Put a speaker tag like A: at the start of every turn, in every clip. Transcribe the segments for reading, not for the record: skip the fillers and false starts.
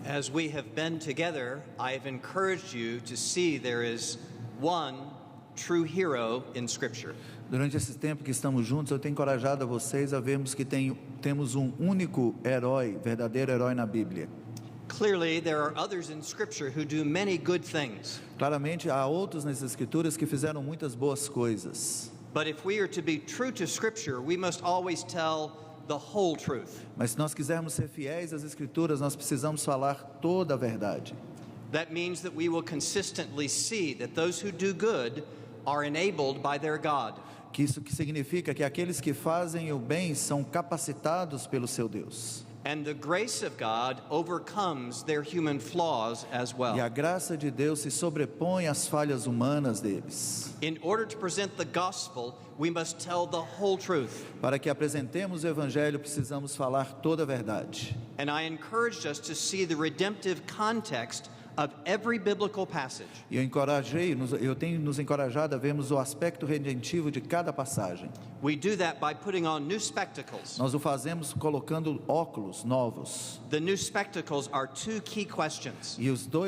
A: As we have been together, I have encouraged you to see there is one true hero in Scripture.
B: Durante esse tempo que estamos juntos, eu tenho encorajado a vocês a vermos que temos um único herói, verdadeiro herói na Bíblia.
A: Clearly, there are others in Scripture who do many good things.
B: Claramente, há outros nas Escrituras que fizeram muitas boas coisas.
A: But if we are to be true to Scripture, we must always tell the whole truth.
B: Mas se nós quisermos ser fiéis às Escrituras, nós precisamos falar toda a verdade.
A: That means that we will consistently see that those who do good are enabled by their God.
B: Que isso que significa que aqueles que fazem o bem são capacitados pelo seu Deus.
A: And the grace of God overcomes their human flaws as well.
B: E a graça de Deus se sobrepõe às falhas humanas deles.
A: In order to present the gospel, we must tell the whole truth.
B: Para que apresentemos o Evangelho, precisamos falar toda a verdade.
A: And I encouraged us to see the redemptive context of every biblical passage.
B: E eu tenho nos encorajado a vermos o aspecto redentivo de cada passagem.
A: We do that by putting on new spectacles.
B: Nós o fazemos colocando óculos novos.
A: The new spectacles are two key questions.
B: E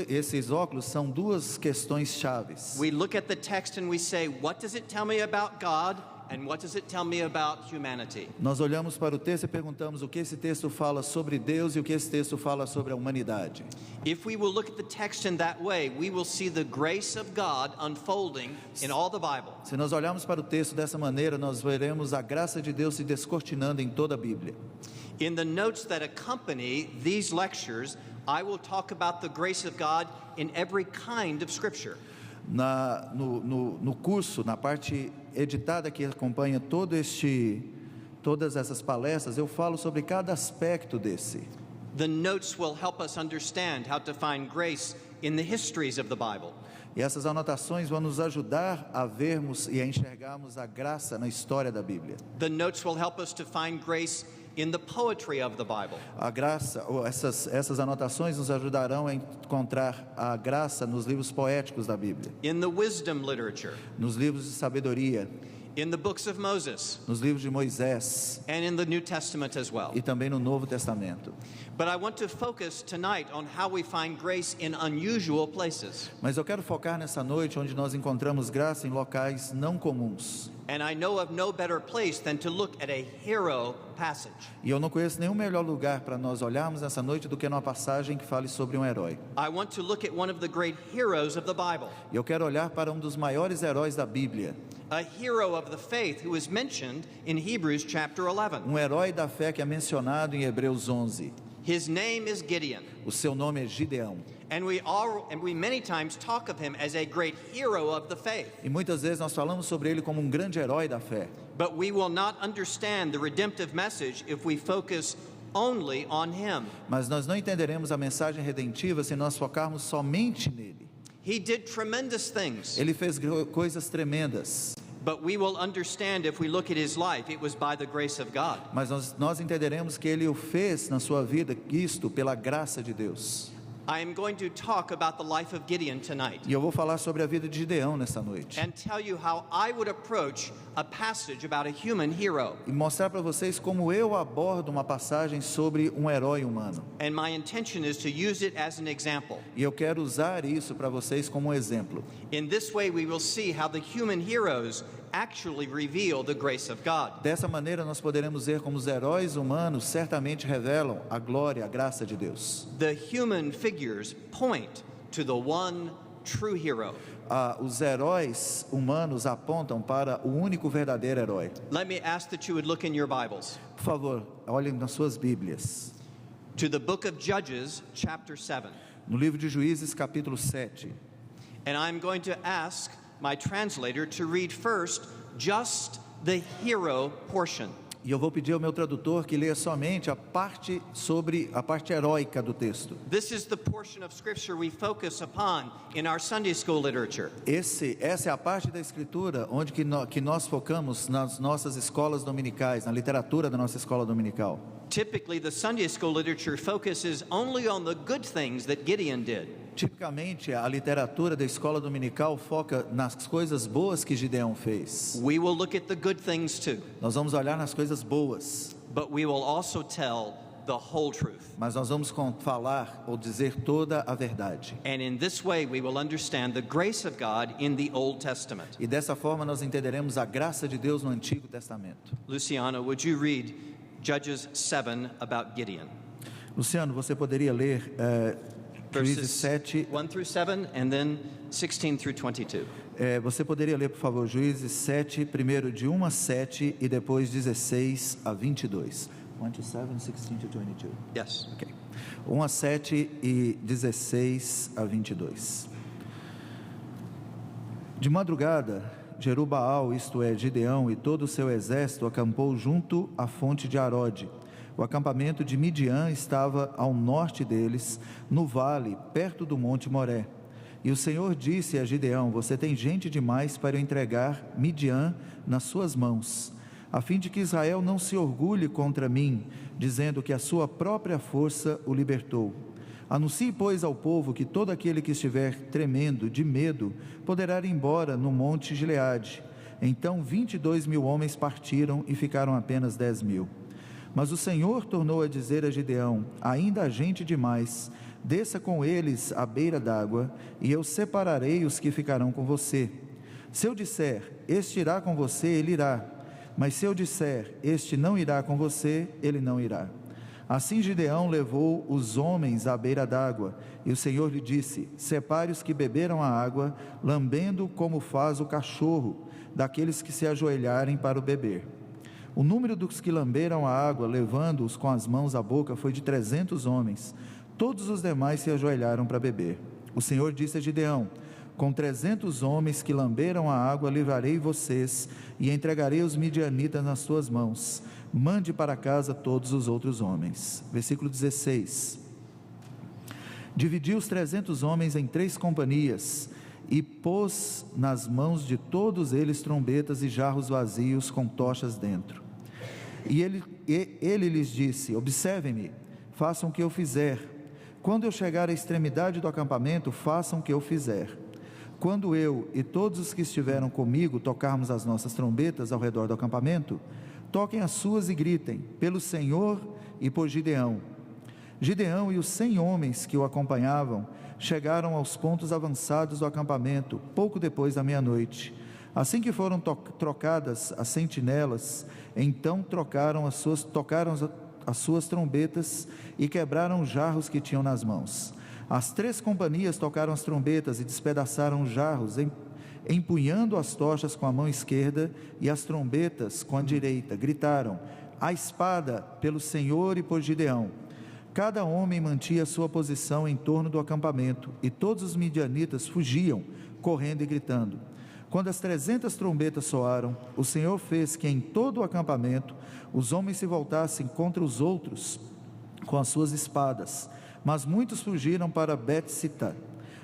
B: esses óculos são duas questões chaves.
A: We look at the text and we say, what does it tell me about God? And what does it tell me about humanity?
B: Nós olhamos para o texto e perguntamos o que esse texto fala sobre Deus e o que esse texto fala sobre a humanidade.
A: If we will look at the text in that way, we will see the grace of God unfolding in all the Bible.
B: Se nós olharmos para o texto dessa maneira, nós veremos a graça de Deus se descortinando em toda a Bíblia.
A: In the notes that accompany these lectures, I will talk about the grace of God in every kind of Scripture. No curso, na parte editada que acompanha todas essas palestras, eu falo sobre cada aspecto desse. The notes will help us understand how to find grace in the histories of the Bible.
B: E essas anotações vão nos ajudar a vermos e a enxergarmos a graça na história da Bíblia.
A: The notes will help us to find grace in the poetry of the Bible.
B: A graça, essas anotações nos ajudarão a encontrar a graça nos livros poéticos da Bíblia.
A: In the wisdom literature.
B: Nos livros de sabedoria.
A: In the books of Moses.
B: Nos livros de Moisés.
A: And in the New Testament as well.
B: E também no Novo Testamento.
A: But I want to focus tonight on how we find grace in unusual places.
B: Mas eu quero focar nessa noite onde nós encontramos graça em locais não comuns.
A: And I know of no better place than to look at a hero passage.
B: E eu não conheço nenhum melhor lugar para nós olharmos nessa noite do que numa passagem que fale sobre um herói.
A: I want to look at one of the great heroes of the Bible.
B: E eu quero olhar para um dos maiores heróis da Bíblia.
A: A hero of the faith who is mentioned in Hebrews chapter 11.
B: Um herói da fé que é mencionado em Hebreus 11.
A: His name is Gideon.
B: O seu nome é Gideão.
A: And we many times talk of him as a great hero of the faith.
B: E muitas vezes nós falamos sobre ele como um grande herói da fé.
A: But we will not understand the redemptive message if we focus only on him.
B: Mas nós não entenderemos a mensagem redentiva se nós focarmos somente nele.
A: He did tremendous things.
B: Ele fez coisas tremendas.
A: But we will understand if we look at his life, it was by the grace of God.
B: Mas nós entenderemos que ele o fez na sua vida, isto pela graça de Deus.
A: I am going to talk about the life of Gideon tonight.
B: E eu vou falar sobre a vida de Gideão nesta noite.
A: And tell you how I would approach a passage about a human hero.
B: E mostrar para vocês como eu abordo uma passagem sobre um herói humano.
A: And my intention is to use it as an example.
B: E eu quero usar isso para vocês como um exemplo.
A: In this way we will see how the human heroes actually reveal the grace of God.
B: Dessa maneira nós poderemos ver como os heróis humanos certamente revelam a glória, a graça de Deus.
A: The human figures point to the one true hero.
B: Os heróis humanos apontam para o único verdadeiro herói.
A: Let me ask that you would look in your Bibles.
B: Por favor, olhem nas suas Bíblias.
A: To the book of Judges, chapter 7.
B: No livro de Juízes, capítulo 7.
A: And I'm going to ask my translator to read first just the hero portion.
B: E eu vou pedir ao meu tradutor que leia somente a parte heróica do texto.
A: This is the portion of scripture we focus upon in our Sunday school literature.
B: Essa é a parte da escritura onde que nós focamos nas nossas escolas dominicais, na literatura da nossa escola dominical.
A: Typically, the Sunday school literature focuses only on the good things that Gideon did.
B: Tipicamente, a literatura da escola dominical foca nas coisas boas que Gideão fez.
A: We will look at the good things too.
B: Nós vamos olhar nas coisas boas.
A: But we will also tell the whole truth.
B: Mas nós vamos falar ou dizer toda a verdade.
A: And in this way we will understand the grace of God in the Old Testament.
B: E dessa forma nós entenderemos a graça de Deus no Antigo Testamento.
A: Luciano, would you read Judges 7 about Gideon?
B: Luciano, você poderia ler Juízes
A: Verses
B: 7,
A: 1 through 7 and then 16 through 22.
B: você poderia ler, por favor, Juízes 7, primeiro de 1 a 7 e depois 16 a 22. 1 to 7, 16 to 22.
A: Yes.
B: Ok. 1 a 7 e 16 a 22. De madrugada, Jerubaal, isto é, Gideão, e todo o seu exército acampou junto à fonte de Arode. O acampamento de Midian estava ao norte deles, no vale, perto do monte Moré. E o Senhor disse a Gideão: você tem gente demais para eu entregar Midian nas suas mãos, a fim de que Israel não se orgulhe contra mim, dizendo que a sua própria força o libertou. Anuncie, pois, ao povo que todo aquele que estiver tremendo de medo poderá ir embora no monte Gileade. Então 22.000 homens partiram e ficaram apenas 10.000. Mas o Senhor tornou a dizer a Gideão: ainda há gente demais, desça com eles à beira d'água, e eu separarei os que ficarão com você. Se eu disser, este irá com você, ele irá. Mas se eu disser, este não irá com você, ele não irá. Assim Gideão levou os homens à beira d'água, e o Senhor lhe disse: separe os que beberam a água, lambendo como faz o cachorro, daqueles que se ajoelharem para o beber. O número dos que lamberam a água, levando-os com as mãos à boca, foi de 300 homens. Todos os demais se ajoelharam para beber. O Senhor disse a Gideão: com 300 homens que lamberam a água, livrarei vocês e entregarei os midianitas nas suas mãos. Mande para casa todos os outros homens. Versículo 16. Dividiu os 300 homens em 3 companhias e pôs nas mãos de todos eles trombetas e jarros vazios com tochas dentro. E ele lhes disse: observem-me, façam o que eu fizer. Quando eu chegar à extremidade do acampamento, façam o que eu fizer. Quando eu e todos os que estiveram comigo tocarmos as nossas trombetas ao redor do acampamento, toquem as suas e gritem: pelo Senhor e por Gideão. Gideão e os 100 homens que o acompanhavam chegaram aos pontos avançados do acampamento pouco depois da meia-noite. Assim que foram trocadas as sentinelas, então tocaram as suas trombetas e quebraram os jarros que tinham nas mãos. As 3 companhias tocaram as trombetas e despedaçaram os jarros, empunhando as tochas com a mão esquerda e as trombetas com a direita. Gritaram: a espada, pelo Senhor e por Gideão. Cada homem mantinha sua posição em torno do acampamento, e todos os midianitas fugiam, correndo e gritando. Quando as 300 trombetas soaram, o Senhor fez que em todo o acampamento os homens se voltassem contra os outros com as suas espadas, mas muitos fugiram para Bet-sita,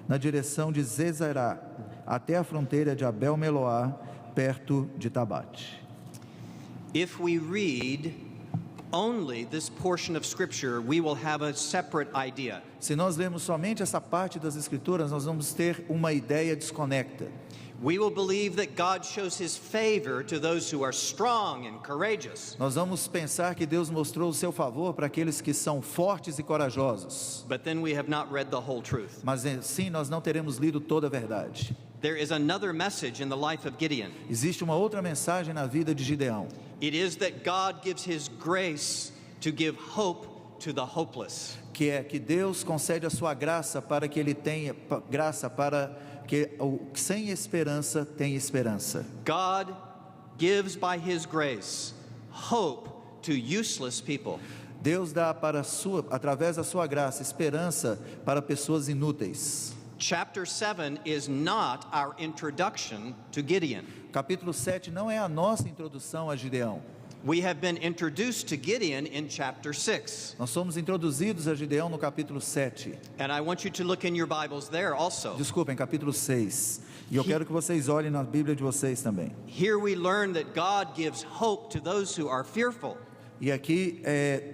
B: na direção de Zezerá, até a fronteira de Abel-Meloá, perto de Tabate.
A: If we read only this portion of scripture, we will have a separate idea.
B: Se nós lermos somente essa parte das Escrituras, nós vamos ter uma ideia desconecta.
A: We will believe that God shows his favor to those who are strong and courageous.
B: Nós vamos pensar que Deus mostrou o seu favor para aqueles que são fortes e corajosos.
A: But then we have not read the whole truth.
B: Mas sim, nós não teremos lido toda a verdade.
A: There is another message in the life of Gideon.
B: Existe uma outra mensagem na vida de Gideão.
A: It is that God gives his grace to give hope to the hopeless.
B: Que é que Deus concede a sua graça para que ele tenha graça para que o sem esperança tenha esperança.
A: God gives by his grace hope to useless people.
B: Deus dá através da sua graça esperança para pessoas inúteis.
A: Chapter 7 is not our introduction to Gideon.
B: Capítulo 7 não é a nossa introdução a Gideão.
A: We have been introduced to Gideon in chapter 6.
B: Nós somos introduzidos a Gideão no capítulo 7.
A: And I want you to look in your Bibles there also.
B: Desculpem, capítulo 6. E eu quero que vocês olhem na Bíblia de vocês também.
A: Here we learn that God gives hope to those who are fearful.
B: E aqui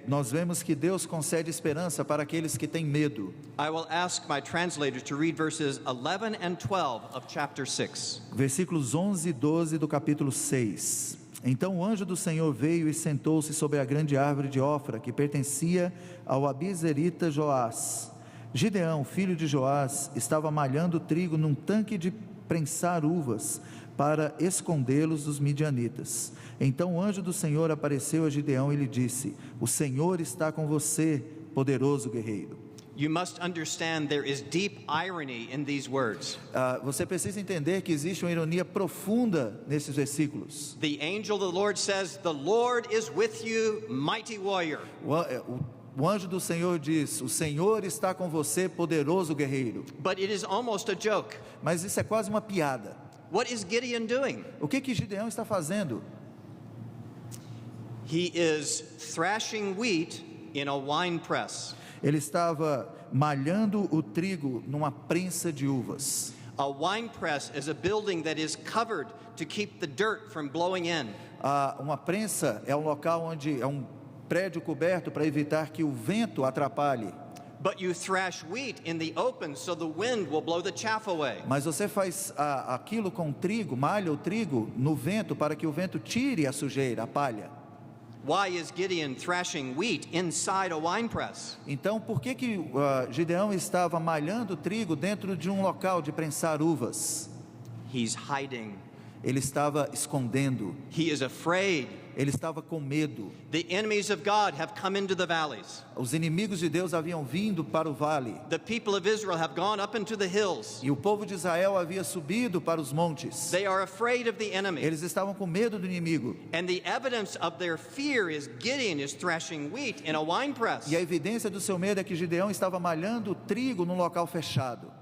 B: nós vemos que Deus concede esperança para aqueles que têm medo.
A: I will ask my translator to read verses 11 and 12 of chapter 6.
B: Versículos 11 e 12 do capítulo 6. Então o anjo do Senhor veio e sentou-se sobre a grande árvore de Ofra, que pertencia ao abizerita Joás. Gideão, filho de Joás, estava malhando trigo num tanque de prensar uvas, para escondê-los dos midianitas. Então o anjo do Senhor apareceu a Gideão e lhe disse: o Senhor está com você, poderoso guerreiro.
A: You must understand there is deep irony in these words.
B: Você precisa entender que existe uma ironia profunda nesses versículos.
A: The angel of the Lord says, "The Lord is with you, mighty warrior."
B: O anjo do Senhor diz: o Senhor está com você, poderoso guerreiro.
A: But it is almost a joke.
B: Mas isso é quase uma piada.
A: What is Gideon doing?
B: O que Gideão está fazendo?
A: He is thrashing wheat in a wine press.
B: Ele estava malhando o trigo numa prensa de uvas.
A: A wine press is a building that is covered to keep the dirt from blowing in.
B: Uma prensa é um local onde é um prédio coberto para evitar que o vento atrapalhe.
A: But you thrash wheat in the open so the wind will blow the chaff away.
B: Mas você faz aquilo com trigo, malha o trigo no vento para que o vento tire a sujeira, a palha.
A: Why is Gideon thrashing wheat inside a wine press?
B: Então, por que Gideão estava malhando trigo dentro de um local de prensar uvas?
A: He's hiding.
B: Ele estava escondendo.
A: He is afraid.
B: Ele estava com medo.
A: The enemies of God have come into the valleys.
B: Os inimigos de Deus haviam vindo para o vale.
A: The people of Israel have gone up into the hills.
B: E o povo de Israel havia subido para os montes.
A: They are afraid of the enemy.
B: Eles estavam com medo do inimigo.
A: And the evidence of their fear is Gideon is thrashing wheat in a wine press.
B: E a evidência do seu medo é que Gideão estava malhando trigo num local fechado.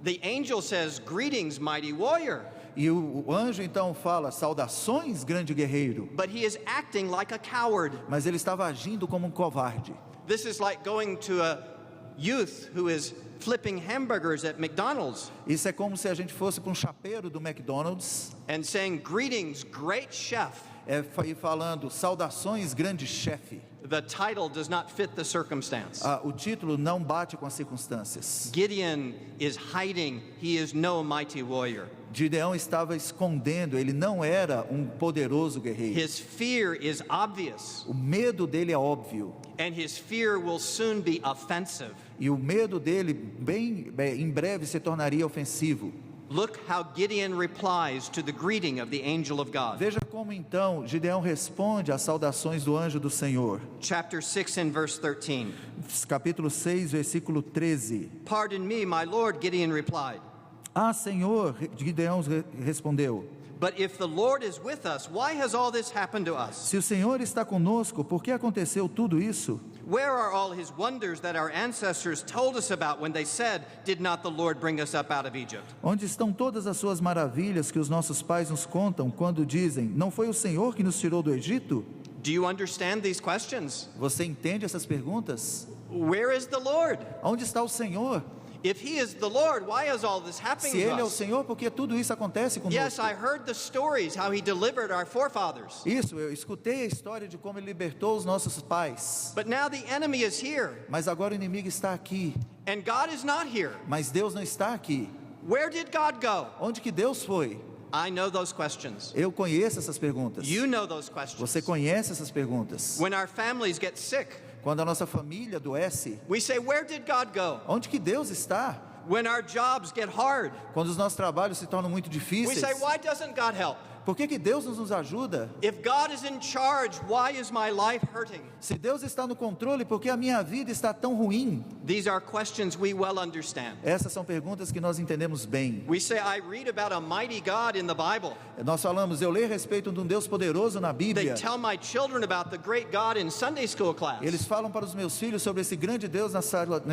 A: The angel says, "Greetings, mighty warrior."
B: E o anjo então fala: saudações, grande guerreiro.
A: But he is acting like a coward.
B: Mas ele estava agindo como um covarde.
A: This is like going to a youth who is flipping hamburgers at McDonald's.
B: Isso é como se a gente fosse para um chapeiro do McDonald's.
A: And saying, "Greetings, great chef."
B: E falando: saudações, grande chefe.
A: The title does not fit the circumstance.
B: O título não bate com as circunstâncias.
A: Gideon is hiding. He is no mighty warrior.
B: Gideão estava escondendo, ele não era um poderoso guerreiro.
A: His fear is obvious.
B: O medo dele é óbvio.
A: And his fear will soon be offensive.
B: E o medo dele em breve se tornaria ofensivo.
A: Look how Gideon replies to the greeting of the angel of God.
B: Veja como então Gideão responde às saudações do anjo do Senhor.
A: Chapter 6 and verse 13.
B: Capítulo 6, versículo 13.
A: "Pardon me, my Lord," Gideon replied.
B: Senhor, Gideão respondeu.
A: "But if the Lord is with us, why has all this happened to us?
B: Se o Senhor está conosco, por que aconteceu tudo isso?
A: Where are all his wonders that our ancestors told us about when they said, 'Did not the Lord bring us up out of Egypt?'"
B: Onde estão todas as suas maravilhas que os nossos pais nos contam quando dizem: não foi o Senhor que nos tirou do Egito?
A: Do you understand these questions?
B: Você entende essas perguntas?
A: Where is the Lord?
B: Onde está o Senhor?
A: If he is the Lord, why is all this happening
B: Se
A: to
B: Ele é o
A: us?
B: Senhor, por que tudo isso acontece conosco?
A: Yes, I heard the stories how he delivered our forefathers.
B: Isso, eu escutei a história de como Ele libertou os nossos pais.
A: But now the enemy is here,
B: Mas agora o inimigo está aqui.
A: and God is not here.
B: Mas Deus não está aqui.
A: Where did God go?
B: Onde que Deus foi?
A: I know those questions.
B: Eu conheço essas perguntas.
A: You know those questions.
B: Você conhece essas perguntas.
A: When our families get sick,
B: Quando a nossa família adoece,
A: we say, "Where did God go?"
B: onde que Deus está?
A: When our jobs get hard,
B: Quando os nossos trabalhos se tornam muito
A: we
B: difíceis,
A: say, "Why doesn't God help?"
B: por que Deus não nos ajuda?
A: If God is in charge, why is my life hurting?
B: Se Deus está no controle, por que a minha vida está tão ruim?
A: These are questions we well understand.
B: Essas são perguntas que nós entendemos bem.
A: We say, "I read about a mighty God in the Bible."
B: Nós falamos: eu leio a respeito de um Deus poderoso na
A: They
B: Bíblia.
A: tell my children about the great God in Sunday school class.
B: Eles falam para os meus filhos sobre esse grande Deus na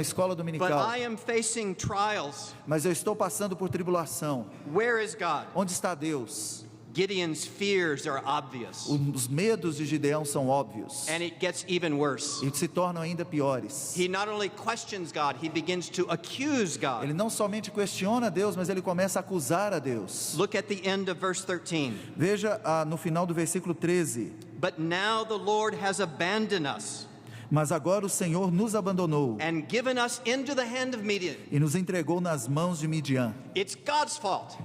B: escola
A: But
B: dominical.
A: I am facing trials.
B: Mas eu estou passando por tribulação.
A: Where is God?
B: Onde está Deus?
A: Gideon's fears are obvious.
B: Os medos de Gideão são óbvios.
A: And it gets even worse.
B: E se tornam ainda piores.
A: He not only questions God, he begins to accuse God.
B: Ele não somente questiona Deus, mas ele começa a acusar a Deus.
A: Look at the end of verse 13.
B: Veja no final do versículo 13.
A: "But now the Lord has abandoned us
B: Mas agora o Senhor nos abandonou
A: and given us into the hand of Midian."
B: e nos entregou nas mãos de Midian.
A: It's God's fault.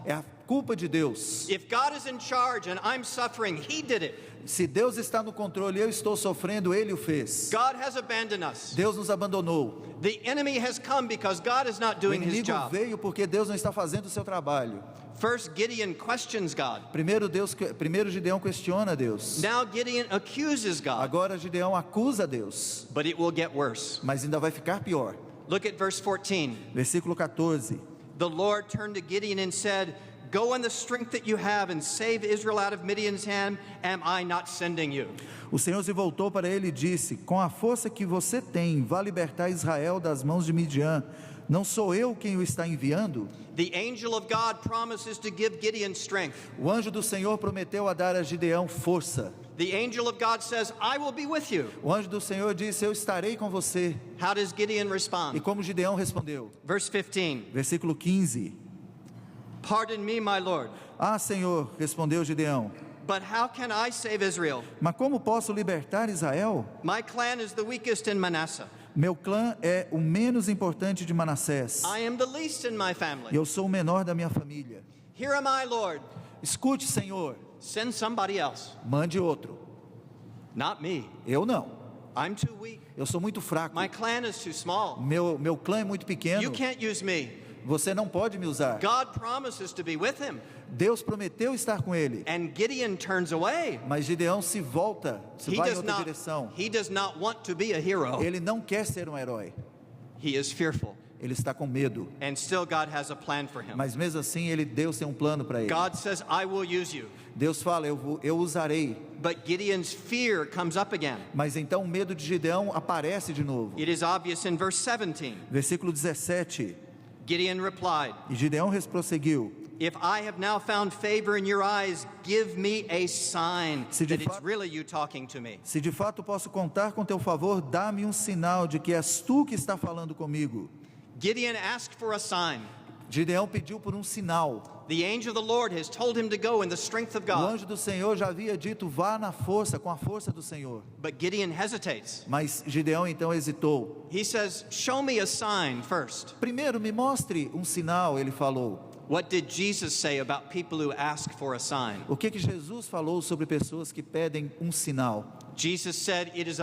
B: culpa de Deus.
A: If God is in charge and I'm suffering, He did it.
B: Se Deus está no controle e eu estou sofrendo, Ele o fez.
A: God has abandoned us.
B: Deus nos abandonou.
A: The enemy has come because God is not
B: O
A: doing His
B: inimigo
A: job.
B: veio porque Deus não está fazendo o seu trabalho.
A: First, Gideon questions God.
B: Primeiro Gideão questiona Deus.
A: Now Gideon accuses God.
B: Agora Gideão acusa Deus.
A: But it will get worse.
B: Mas ainda vai ficar pior.
A: Look at verse 14.
B: Versículo 14.
A: The Lord turned to Gideon and said, "Go in the strength that you have and save Israel out of Midian's hand. Am I not sending you?"
B: O Senhor se voltou para ele e disse: com a força que você tem, vá libertar Israel das mãos de Midian. Não sou eu quem o está enviando?
A: The angel of God promises to give Gideon strength.
B: O anjo do Senhor prometeu a dar a Gideão força.
A: The angel of God says, "I will be with you."
B: O anjo do Senhor disse: eu estarei com você.
A: How does Gideon
B: E
A: respond?
B: como Gideão respondeu?
A: Verse 15.
B: Versículo 15.
A: Pardon me, my Lord,
B: Ah, Senhor, respondeu Gideão,
A: but how can I save Israel?
B: mas como posso libertar Israel?
A: My clan is the weakest in Manasseh.
B: Meu clã é o menos importante de Manassés.
A: I am the least in my
B: E
A: family.
B: eu sou o menor da minha família.
A: Here am I, Lord.
B: Escute, Senhor,
A: Send somebody else.
B: mande outro.
A: Not me.
B: Eu não.
A: I'm too weak.
B: Eu sou muito fraco.
A: My clan is too small.
B: Meu clã é muito
A: You
B: pequeno.
A: can't use me.
B: Você não pode me usar.
A: God promises to be with him.
B: Deus prometeu estar com ele.
A: And Gideon turns away.
B: Mas Gideão se volta, se vai em outra direção.
A: He does not want to be a hero.
B: Ele não quer ser um herói.
A: He is fearful.
B: Ele está com medo.
A: And still God has a plan for him.
B: Mas mesmo assim, Deus tem um plano para ele.
A: God says, "I will use you."
B: Deus fala, eu usarei.
A: But Gideon's fear comes up again.
B: Mas então o medo de Gideão aparece de novo.
A: It is obvious in verse 17.
B: Versículo 17.
A: Gideon replied,
B: E Gideão prosseguiu:
A: "If I have now found favor in your eyes, give me a sign
B: Se de
A: that it's
B: fato-
A: really you talking to me."
B: Se de fato posso contar com teu favor, dá-me um sinal de que és tu que está falando comigo.
A: Gideon asked for a sign.
B: Gideão pediu por um sinal.
A: The angel of the Lord has told him to go in the strength of
B: O
A: God.
B: anjo do Senhor já havia dito: vá na força, com a força do Senhor.
A: But Gideon hesitates.
B: Mas Gideão então hesitou.
A: He says, "Show me a sign first."
B: Primeiro, me mostre um sinal, ele falou.
A: What did Jesus say about people who ask for a sign?
B: O que Jesus falou sobre pessoas que pedem um sinal?
A: Jesus said it is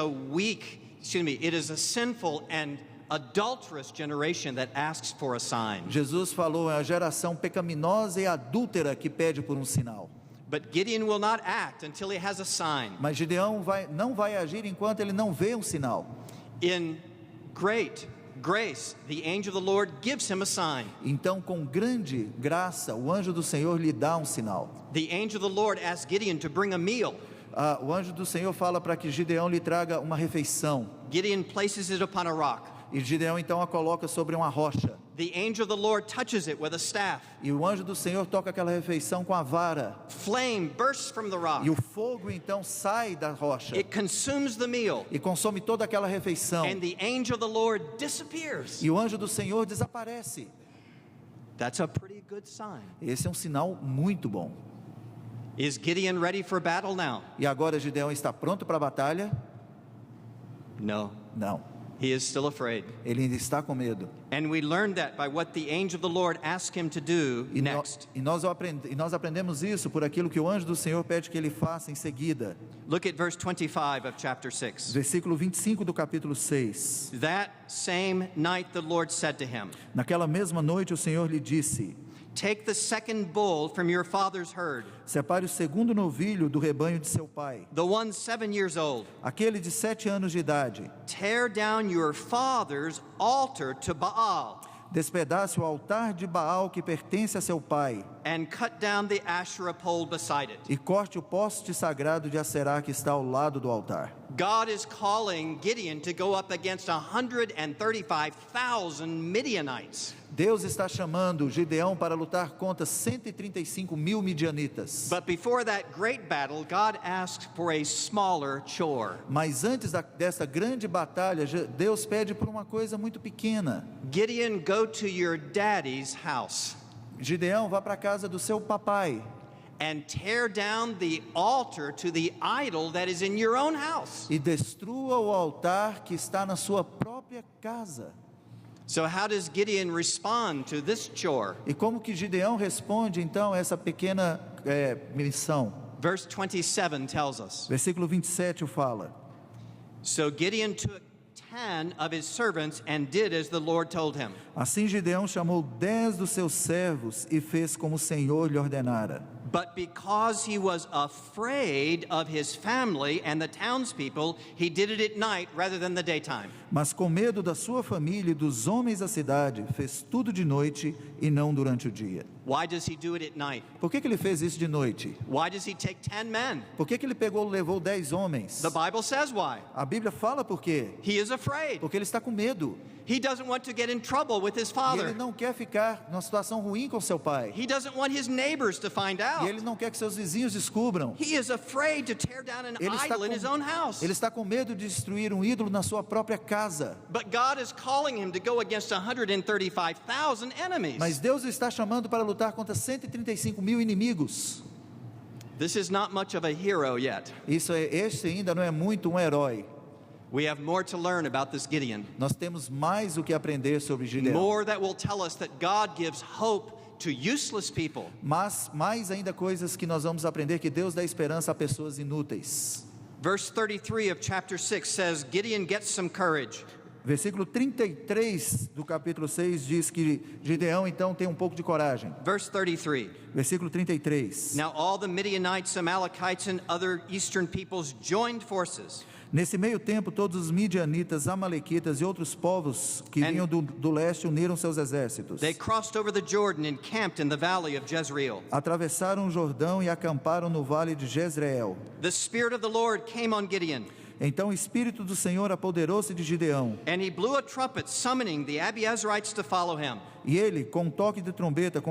A: a sinful and adulterous generation that asks for a sign.
B: Jesus falou: é a geração pecaminosa e adúltera que pede por um sinal.
A: But Gideon will not act until he has a sign.
B: Mas Gideão não vai agir enquanto ele não vê um sinal.
A: In great grace, the angel of the Lord gives him a sign.
B: Então, com grande graça, o anjo do Senhor lhe dá um sinal.
A: The angel of the Lord asks Gideon to bring a meal.
B: O anjo do Senhor fala para que Gideão lhe traga uma refeição.
A: Gideon places it upon a rock.
B: E Gideão então a coloca sobre uma rocha.
A: The angel of the Lord touches it with a staff.
B: E o anjo do Senhor toca aquela refeição com a vara.
A: Flame bursts from the rock.
B: E o fogo então sai da rocha.
A: It consumes the meal.
B: E consome toda aquela refeição.
A: And the angel of the Lord disappears.
B: E o anjo do Senhor desaparece.
A: That's a pretty good sign.
B: Esse é um sinal muito bom.
A: Is Gideon ready for battle now?
B: E agora Gideão está pronto para a batalha?
A: No.
B: Não.
A: He is still afraid.
B: Ele ainda está com medo.
A: And we learn that by what the angel of the Lord asked him to do next.
B: Nós aprendemos isso por aquilo que o anjo do Senhor pede que ele faça em seguida.
A: Look at verse 25 of chapter 6.
B: Versículo 25 do capítulo 6.
A: That same night the Lord said to him,
B: Naquela mesma noite o Senhor lhe disse:
A: "Take the second bull from your father's herd,
B: separe o segundo novilho do rebanho de seu pai,
A: the one 7 years old.
B: aquele de 7 anos de idade.
A: Tear down your father's altar to Baal,
B: Despedace o altar de Baal que pertence a seu pai,
A: and cut down the Asherah pole beside it."
B: e corte o poste sagrado de Aserá que está ao lado do altar.
A: God is calling Gideon to go up against 135,000 Midianites.
B: Deus está chamando Gideão para lutar contra 135 mil midianitas.
A: But before that great battle, God asked for a smaller chore.
B: Mas antes dessa grande batalha, Deus pede por uma coisa muito pequena.
A: Gideon, go to your daddy's house
B: Gideão, vá para a casa do seu papai
A: and tear down the altar to the idol that is in your own house.
B: e destrua o altar que está na sua própria casa.
A: So how does Gideon respond to this chore?
B: E como que Gideão responde então a essa pequena missão?
A: Verse 27 tells us.
B: Versículo 27 o fala.
A: So Gideon took 10 of his servants and did as the Lord told him.
B: Assim Gideão chamou 10 dos seus servos e fez como o Senhor lhe ordenara.
A: But because he was afraid of his family and the townspeople, he did it at night rather than the daytime.
B: Mas com medo da sua família e dos homens da cidade, fez tudo de noite e não durante o dia.
A: Why does he do it at night?
B: Por que ele fez isso de noite?
A: Why does he take 10 men?
B: Por que ele levou 10 homens?
A: The Bible says why.
B: A Bíblia fala por quê.
A: He is afraid.
B: Porque ele está com medo.
A: He doesn't want to get in trouble with his
B: E
A: father.
B: ele não quer ficar numa situação ruim com seu pai.
A: He doesn't want his neighbors to find out.
B: E ele não quer que seus vizinhos descubram.
A: He is afraid to tear down an idol in his own house.
B: Ele está com medo de destruir um ídolo na sua própria casa.
A: But God is calling him to go against 135,000 enemies.
B: Mas Deus o está chamando para lutar contra 135 mil inimigos.
A: This is not much of a hero yet.
B: Este ainda não é muito um herói.
A: We have more to learn about this Gideon.
B: Nós temos mais o que aprender sobre Gideão.
A: More that will tell us that God gives hope to useless people.
B: Mas mais ainda coisas que nós vamos aprender, que Deus dá esperança a pessoas inúteis.
A: Verse 33 of chapter 6 says Gideon gets some courage.
B: Versículo 33 do capítulo 6 diz que Gideão então tem um pouco de coragem.
A: Verse 33.
B: Versículo 33.
A: Now all the Midianites, Amalekites and other eastern peoples joined forces.
B: Nesse meio tempo, todos os midianitas, amalequitas e outros povos que vinham do leste uniram seus exércitos.
A: They crossed over the Jordan and camped in the valley of Jezreel.
B: Atravessaram o Jordão e acamparam no vale de Jezreel.
A: The Spirit of the Lord came on Gideon.
B: Então o Espírito do Senhor apoderou-se de Gideão.
A: And he blew a trumpet, summoning the Abiezrites to follow him.
B: E ele, com um toque de trombeta,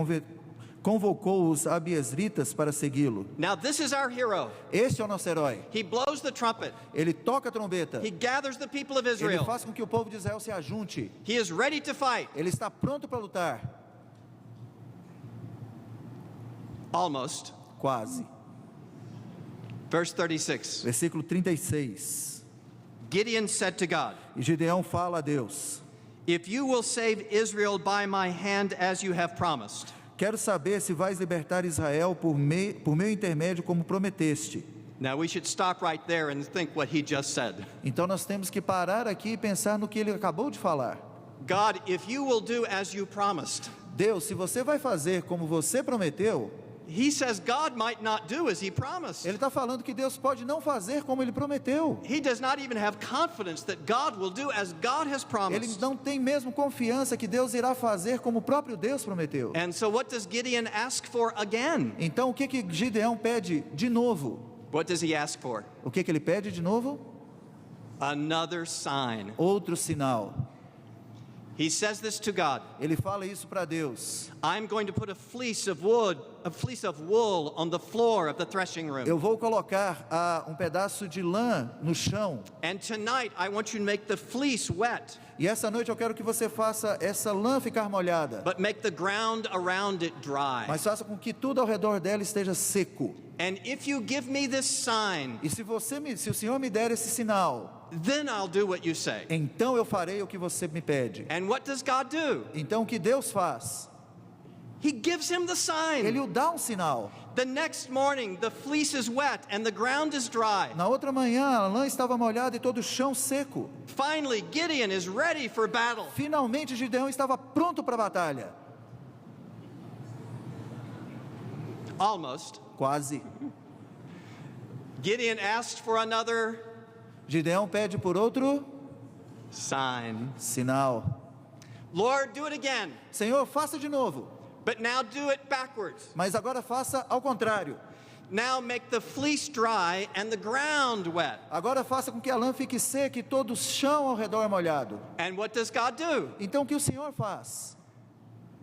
B: convocou os abiezritas para segui-lo.
A: Now this is our hero.
B: Este é o nosso herói.
A: He blows the trumpet.
B: Ele toca a trombeta.
A: He gathers the people of
B: Ele
A: Israel.
B: faz com que o povo de Israel se ajunte.
A: He is ready to fight.
B: Ele está pronto para lutar.
A: Almost.
B: Quase.
A: Verse 36.
B: Versículo 36.
A: Gideon said to God,
B: E Gideão fala a Deus:
A: if you will save Israel by my hand as you have promised,
B: quero saber se vais libertar Israel por meu intermédio, como prometeste.
A: now we should stop right there and think what he just said.
B: Então nós temos que parar aqui e pensar no que ele acabou de falar.
A: God, if you will do as you promised.
B: Deus, se você vai fazer como você prometeu,
A: He says God might not do as he promised.
B: ele está falando que Deus pode não fazer como ele prometeu.
A: He does not even have confidence that God will do as God has
B: Ele
A: promised.
B: não tem mesmo confiança que Deus irá fazer como o próprio Deus prometeu.
A: And so what does Gideon ask for again?
B: Então o que Gideão pede de novo?
A: What does he ask for?
B: O que ele pede de novo?
A: Another sign.
B: Outro sinal.
A: He says this to God.
B: Ele fala isso para Deus:
A: I'm going to put a fleece of wool on the floor of the threshing room.
B: eu vou colocar um pedaço de lã no chão.
A: And tonight I want you to make the fleece wet,
B: E essa noite eu quero que você faça essa lã ficar molhada,
A: but make the ground around it dry.
B: mas faça com que tudo ao redor dela esteja seco.
A: And if you give me this sign,
B: E se o Senhor me der esse sinal,
A: then I'll do what you say.
B: então eu farei o que você me pede.
A: And what does God do?
B: Então o que Deus faz?
A: He gives him the sign.
B: Ele o dá um sinal.
A: The next morning, the fleece is wet and the ground is dry.
B: Na outra manhã a lã estava molhada e todo o chão seco.
A: Finally, Gideon is ready for battle.
B: Finalmente Gideão estava pronto para a batalha.
A: Almost.
B: Quase.
A: Gideon asked for another
B: Gideão pede por outro
A: sign.
B: sinal.
A: Lord, do it again,
B: Senhor, faça de novo,
A: but now do it backwards.
B: mas agora faça ao contrário.
A: Now make the fleece dry and the ground wet.
B: Agora faça com que a lã fique seca e todo o chão ao redor molhado.
A: And what does God do?
B: Então o que o Senhor faz?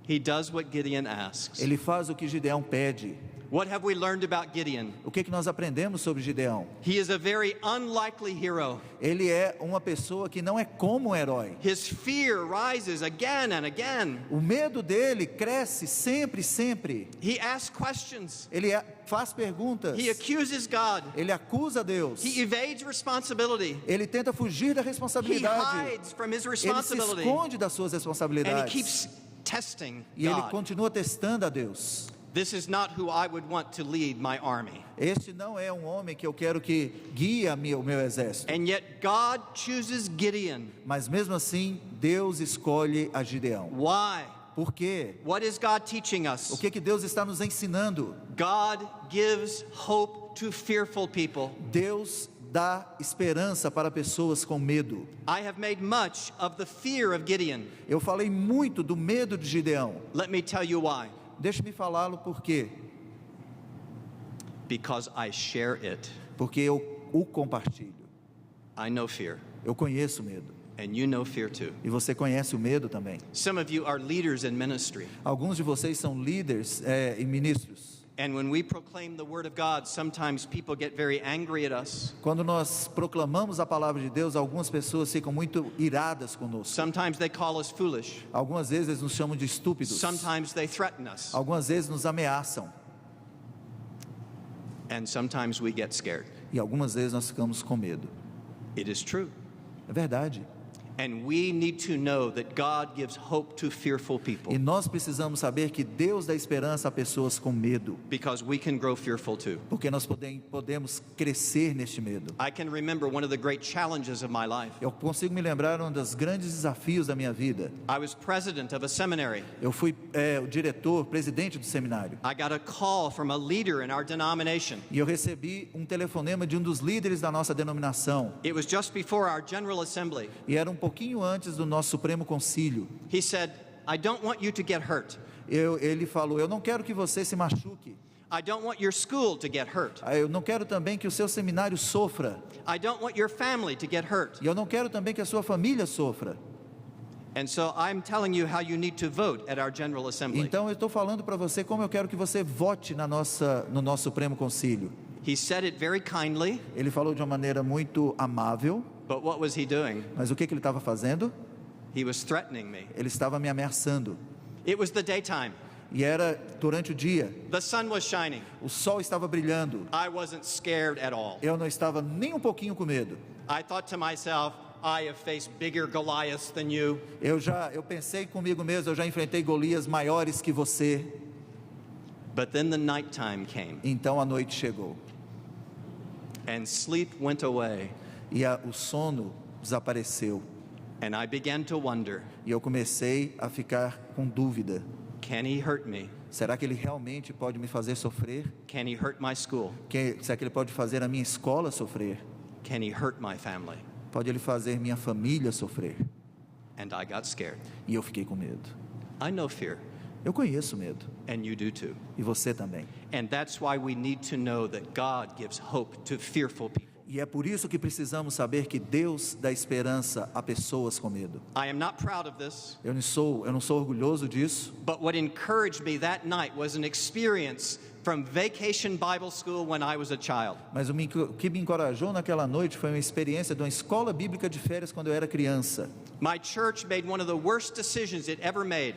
A: He does what Gideon asks.
B: Ele faz o que Gideão pede.
A: What have we learned about Gideon?
B: O que nós aprendemos sobre Gideão?
A: He is a very unlikely hero.
B: Ele é uma pessoa que não é como um herói.
A: His fear rises again and again.
B: O medo dele cresce sempre, sempre.
A: He asks questions.
B: Ele faz perguntas.
A: He accuses God.
B: Ele acusa Deus.
A: He evades responsibility.
B: Ele tenta fugir da
A: He
B: responsabilidade.
A: hides from his
B: Ele se
A: responsibility.
B: esconde das suas
A: And he
B: responsabilidades.
A: keeps testing
B: E ele
A: God.
B: continua testando a Deus.
A: This is not who I would want to lead my army.
B: Este não é um homem que eu quero que guie o meu exército.
A: And yet God chooses Gideon.
B: Mas mesmo assim, Deus escolhe a Gideão.
A: Why?
B: Por quê?
A: What is God teaching
B: O
A: us?
B: que Deus está nos ensinando?
A: God gives hope to fearful people.
B: Deus dá esperança para pessoas com medo.
A: I have made much of the fear of Gideon.
B: Eu falei muito do medo de Gideão.
A: Let me tell you why.
B: Deixe-me falá-lo por quê?
A: Because I share it.
B: Porque eu o compartilho.
A: I know fear,
B: Eu conheço o medo.
A: and you know fear too.
B: E você conhece o medo também.
A: Some of you are leaders in ministry,
B: Alguns de vocês são líderes e ministros.
A: and when we proclaim the word of God, sometimes people get very angry at us.
B: Quando nós proclamamos a palavra de Deus, algumas pessoas ficam muito iradas conosco.
A: Sometimes they call us foolish.
B: Algumas vezes eles nos chamam de estúpidos.
A: Sometimes they threaten us,
B: Algumas vezes nos ameaçam.
A: and sometimes we get scared.
B: E algumas vezes nós ficamos com medo.
A: It is true.
B: É verdade.
A: And we need to know that God gives hope to fearful people,
B: E nós precisamos saber que Deus dá esperança a pessoas com medo.
A: because we can grow fearful too.
B: Porque nós podemos crescer neste medo.
A: I can remember one of the great challenges of my life.
B: Eu consigo me lembrar um dos grandes desafios da minha vida.
A: I was president of a seminary.
B: Eu fui o diretor, presidente do seminário.
A: I got a call from a leader in our denomination.
B: E eu recebi um telefonema de um dos líderes da nossa denominação.
A: It was just before our General Assembly.
B: E era um pouquinho antes do nosso Supremo Concílio.
A: He said, I don't want you to get hurt.
B: Ele falou, eu não quero que você se machuque.
A: I don't want your school to get hurt.
B: Eu não quero também que o seu seminário sofra.
A: I don't want your family to get hurt.
B: E eu não quero também que a sua família sofra.
A: And so I'm telling you how you need to vote at our General Assembly.
B: Então eu estou falando para você como eu quero que você vote no nosso Supremo Concílio.
A: He said it very kindly,
B: Ele falou de uma maneira muito amável,
A: but what was he doing?
B: mas o que ele estava fazendo?
A: He was threatening me.
B: Ele estava me ameaçando.
A: It was the daytime.
B: E era durante o dia.
A: The sun was shining.
B: O sol estava brilhando.
A: I wasn't scared at all.
B: Eu não estava nem um pouquinho com medo.
A: I thought to myself, I have faced bigger Goliaths than you.
B: Eu pensei comigo mesmo, eu já enfrentei Golias maiores que você.
A: But then the nighttime came,
B: Então a noite chegou.
A: and sleep went away,
B: E o sono desapareceu.
A: and I began to wonder,
B: E eu comecei a ficar com dúvida.
A: can he hurt me?
B: Será que ele realmente pode me fazer sofrer?
A: Can he hurt my school?
B: Será que ele pode fazer a minha escola sofrer?
A: Can he hurt my family?
B: Pode ele fazer minha família sofrer?
A: And I got scared.
B: E eu fiquei com medo.
A: I know fear,
B: Eu conheço medo.
A: and you do too.
B: E você também.
A: And that's why we need to know that God gives hope to fearful people.
B: E é por isso que precisamos saber que Deus dá esperança a pessoas com medo.
A: I am not proud of this,
B: Eu não sou orgulhoso disso,
A: but what encouraged me that night was an experience from Vacation Bible School when I was a child.
B: mas o que me encorajou naquela noite foi uma experiência de uma escola bíblica de férias quando eu era criança.
A: My church made one of the worst decisions it ever made.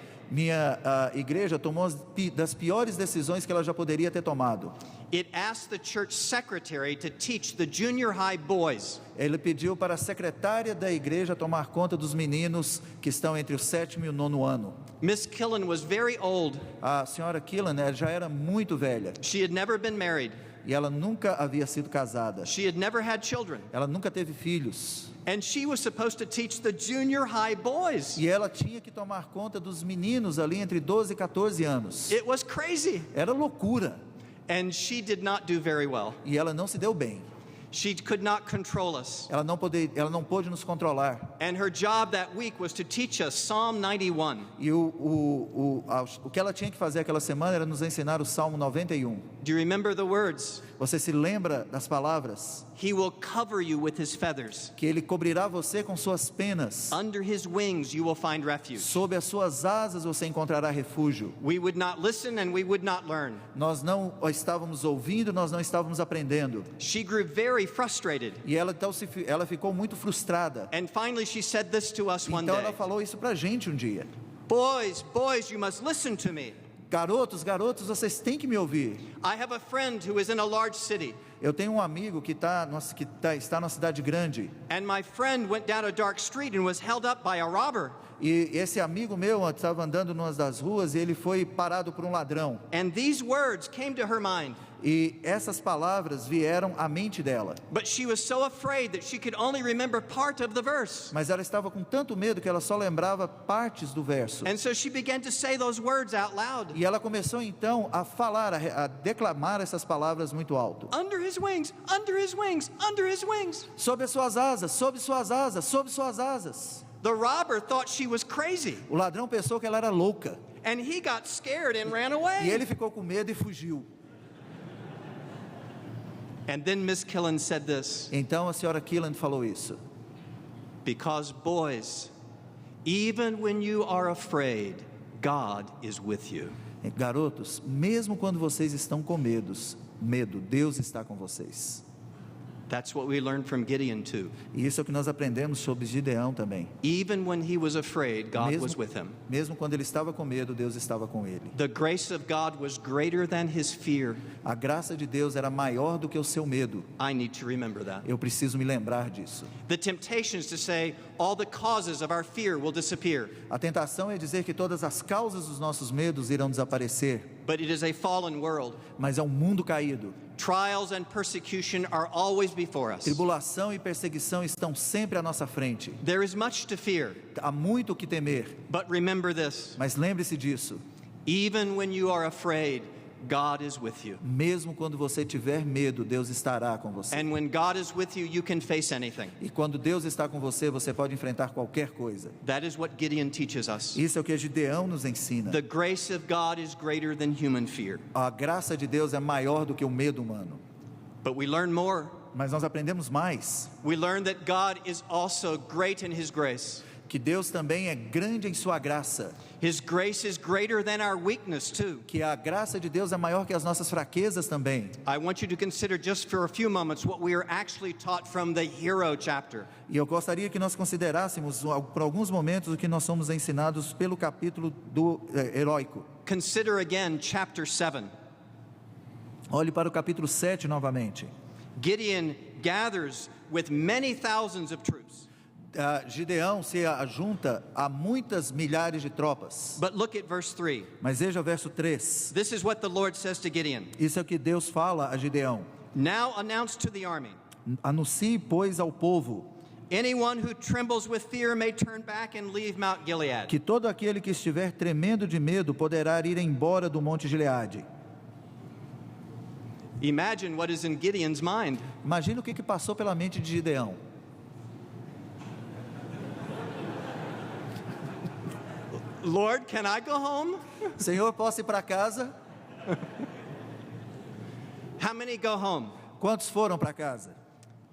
B: A igreja tomou das piores decisões que ela já poderia ter tomado.
A: It asked the church secretary to teach the junior high boys.
B: Ele pediu para a secretária da igreja tomar conta dos meninos que estão entre o 7º e o 9º ano.
A: Miss Killen was very old.
B: A senhora Killen já era muito velha
A: She had never been married.
B: e ela nunca havia sido casada.
A: She had never had children.
B: Ela nunca teve filhos.
A: And she was supposed to teach the junior high boys.
B: E ela tinha que tomar conta dos meninos ali entre 12 e 14 anos.
A: It was crazy.
B: Era loucura.
A: And she did not do very well.
B: E ela não se deu bem.
A: She could not control us.
B: Ela não pôde nos controlar.
A: And her job that week was to teach us Psalm 91.
B: E o que ela tinha que fazer aquela semana era nos ensinar o Salmo 91.
A: Do Do you remember the words?
B: Você se lembra das palavras?
A: He will cover you with his feathers.
B: Que ele cobrirá você com suas penas.
A: Under his wings you will find refuge.
B: Sob as suas asas você encontrará refúgio.
A: We would not listen and we would not learn.
B: Nós não estávamos ouvindo, nós não estávamos aprendendo.
A: She grew very frustrated.
B: E ela ficou muito frustrada.
A: And finally she said this to us one
B: Então
A: day.
B: ela falou isso pra gente um dia.
A: Boys, you must listen to me.
B: Garotos, vocês têm que me ouvir.
A: I have a friend who is in a large city.
B: Eu tenho um amigo que está numa cidade grande.
A: And my friend went down a dark street and was held up by a robber.
B: E esse amigo meu estava andando numa das ruas e ele foi parado por um ladrão.
A: And these words came to her mind.
B: E essas palavras vieram à mente dela.
A: But she was so afraid that she could only remember part of the verse.
B: Mas ela estava com tanto medo que ela só lembrava partes do verso.
A: And so she began to say those words out loud.
B: E ela começou então a falar, a declamar essas palavras muito alto.
A: Under his wings, under his wings, under his wings.
B: Sob as suas asas, sob suas asas, sob suas asas.
A: The robber thought she was crazy.
B: O ladrão pensou que ela era louca.
A: And he got scared and ran away.
B: E ele ficou com medo e fugiu.
A: And then Miss Killen said this.
B: Então a senhora Killen falou isso.
A: Because boys, even when you are afraid, God is with you.
B: Garotos, mesmo quando vocês estão com medo, Deus está com vocês.
A: That's what we learned from Gideon too.
B: E isso é o que nós aprendemos sobre Gideão também.
A: Even when he was afraid, God was with him.
B: Mesmo quando ele estava com medo, Deus estava com ele.
A: The grace of God was greater than his fear.
B: A graça de Deus era maior do que o seu medo.
A: I need to remember that.
B: Eu preciso me lembrar disso.
A: The temptation is to say all the causes of our fear will disappear.
B: A tentação é dizer que todas as causas dos nossos medos irão desaparecer.
A: But it is a fallen world.
B: Mas é um mundo caído.
A: Trials and persecution are always before us.
B: Tribulação e perseguição estão sempre à nossa frente.
A: There is much to fear.
B: Há muito o que temer.
A: But remember this.
B: Mas lembre-se disso.
A: Even when you are afraid, God is with you.
B: Mesmo quando você tiver medo, Deus estará com você.
A: And when God is with you, you can face anything.
B: E quando Deus está com você, você pode enfrentar qualquer coisa.
A: That is what Gideon teaches us.
B: Isso é o que Gideão nos ensina.
A: The grace of God is greater than human fear.
B: A graça de Deus é maior do que o medo humano.
A: But we learn more.
B: Mas nós aprendemos mais.
A: We learn that God is also great in his grace.
B: Que Deus também é grande em sua graça.
A: His grace is greater than our weakness too.
B: Que a graça de Deus é maior que as nossas fraquezas também.
A: I want you to consider just for a few moments what we are actually taught from the hero chapter.
B: E eu gostaria que nós considerássemos por alguns momentos o que nós somos ensinados pelo capítulo do heróico.
A: Consider again chapter 7.
B: Olhe para o capítulo 7 novamente.
A: Gideon gathers with many thousands of troops.
B: Gideão se ajunta a muitas milhares de tropas.
A: But look at verse 3.
B: Mas veja o verso 3.
A: This is what the Lord says to Gideon.
B: Isso é o que Deus fala a Gideão.
A: Now announce to the army.
B: Anuncie, pois, ao povo.
A: Anyone who trembles with fear may turn back and leave Mount Gilead.
B: Que todo aquele que estiver tremendo de medo poderá ir embora do Monte Gileade.
A: Imagine what is in Gideon's mind.
B: Imagina o que passou pela mente de Gideão.
A: Lord, can I go home?
B: Senhor, posso ir para casa?
A: How many go home?
B: Quantos foram para casa?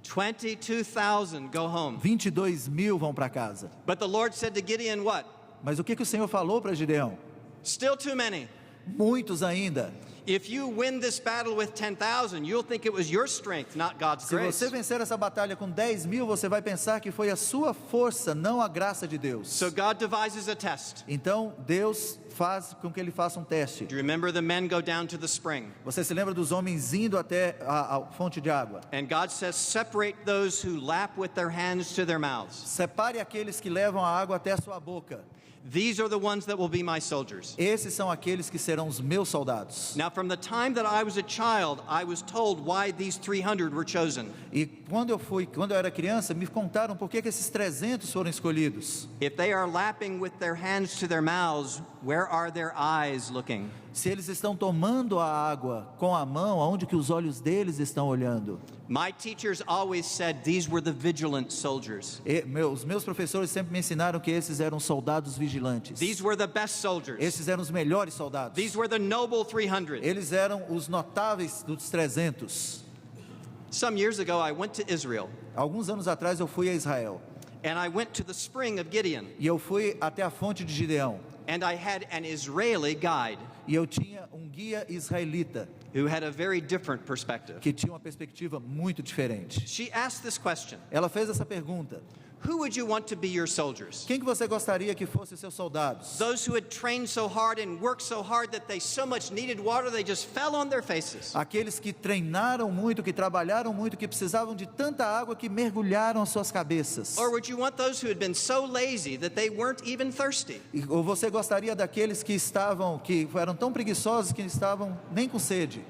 A: 22,000 go home.
B: 22.000 vão para casa.
A: But the Lord said to Gideon what?
B: Mas o que o Senhor falou para Gideão?
A: Still too many.
B: Muitos ainda.
A: If you win this battle with 10,000, you'll think it was your strength, not God's grace.
B: Se você vencer essa batalha com 10.000, você vai pensar que foi a sua força, não a graça de Deus.
A: So God devises a test.
B: Então Deus faz com que ele faça um teste.
A: Do you remember the men go down to the spring?
B: Você se lembra dos homens indo até a fonte de água?
A: And God says, separate those who lap with their hands to their mouths.
B: Separe aqueles que levam a água até a sua boca.
A: These are the ones that will be my soldiers.
B: Esses são aqueles que serão os meus soldados.
A: Now, from the time that I was a child, I was told why these 300 were chosen.
B: E quando eu era criança, me contaram por que esses 300 foram escolhidos.
A: If they are lapping with their hands to their mouths, where are their eyes looking?
B: Se eles estão tomando a água com a mão, aonde que os olhos deles estão olhando?
A: My teachers always said these were the vigilant soldiers.
B: Os meus professores sempre me ensinaram que esses eram soldados vigilantes.
A: These were the best soldiers.
B: Esses eram os melhores soldados.
A: These were the noble 300.
B: Eles eram os notáveis dos 300.
A: Some years ago I went to Israel.
B: Alguns anos atrás eu fui a Israel.
A: And I went to the spring of Gideon.
B: E eu fui até a fonte de Gideão.
A: And I had an Israeli guide.
B: E eu tinha um guia israelita.
A: Who had a very different perspective.
B: Que tinha uma perspectiva muito diferente.
A: She asked this question.
B: Ela fez essa pergunta.
A: Who would you want to be your soldiers?
B: Quem que você gostaria que fosse seus soldados?
A: Those who had trained so hard and worked so hard that they so much needed water they just fell on their faces.
B: Aqueles que treinaram muito, que trabalharam muito, que precisavam de tanta água que mergulharam as suas cabeças.
A: Or would you want those who had been so lazy that they weren't even thirsty?
B: Ou você gostaria daqueles que eram tão preguiçosos que estavam nem com sede?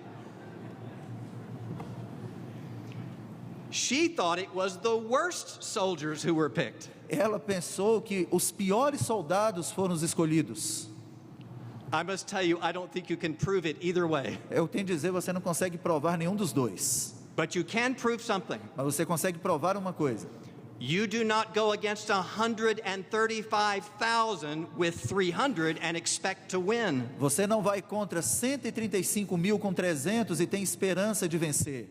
A: She thought it was the worst soldiers who were picked.
B: Ela pensou que os piores soldados foram os escolhidos.
A: I must tell you, I don't think you can prove it either way.
B: Eu tenho que dizer, você não consegue provar nenhum dos dois.
A: But you can prove something.
B: Mas você consegue provar uma coisa.
A: You do not go against 135,000 with 300 and expect to win.
B: Você não vai contra 135 mil com 300 e tem esperança de vencer.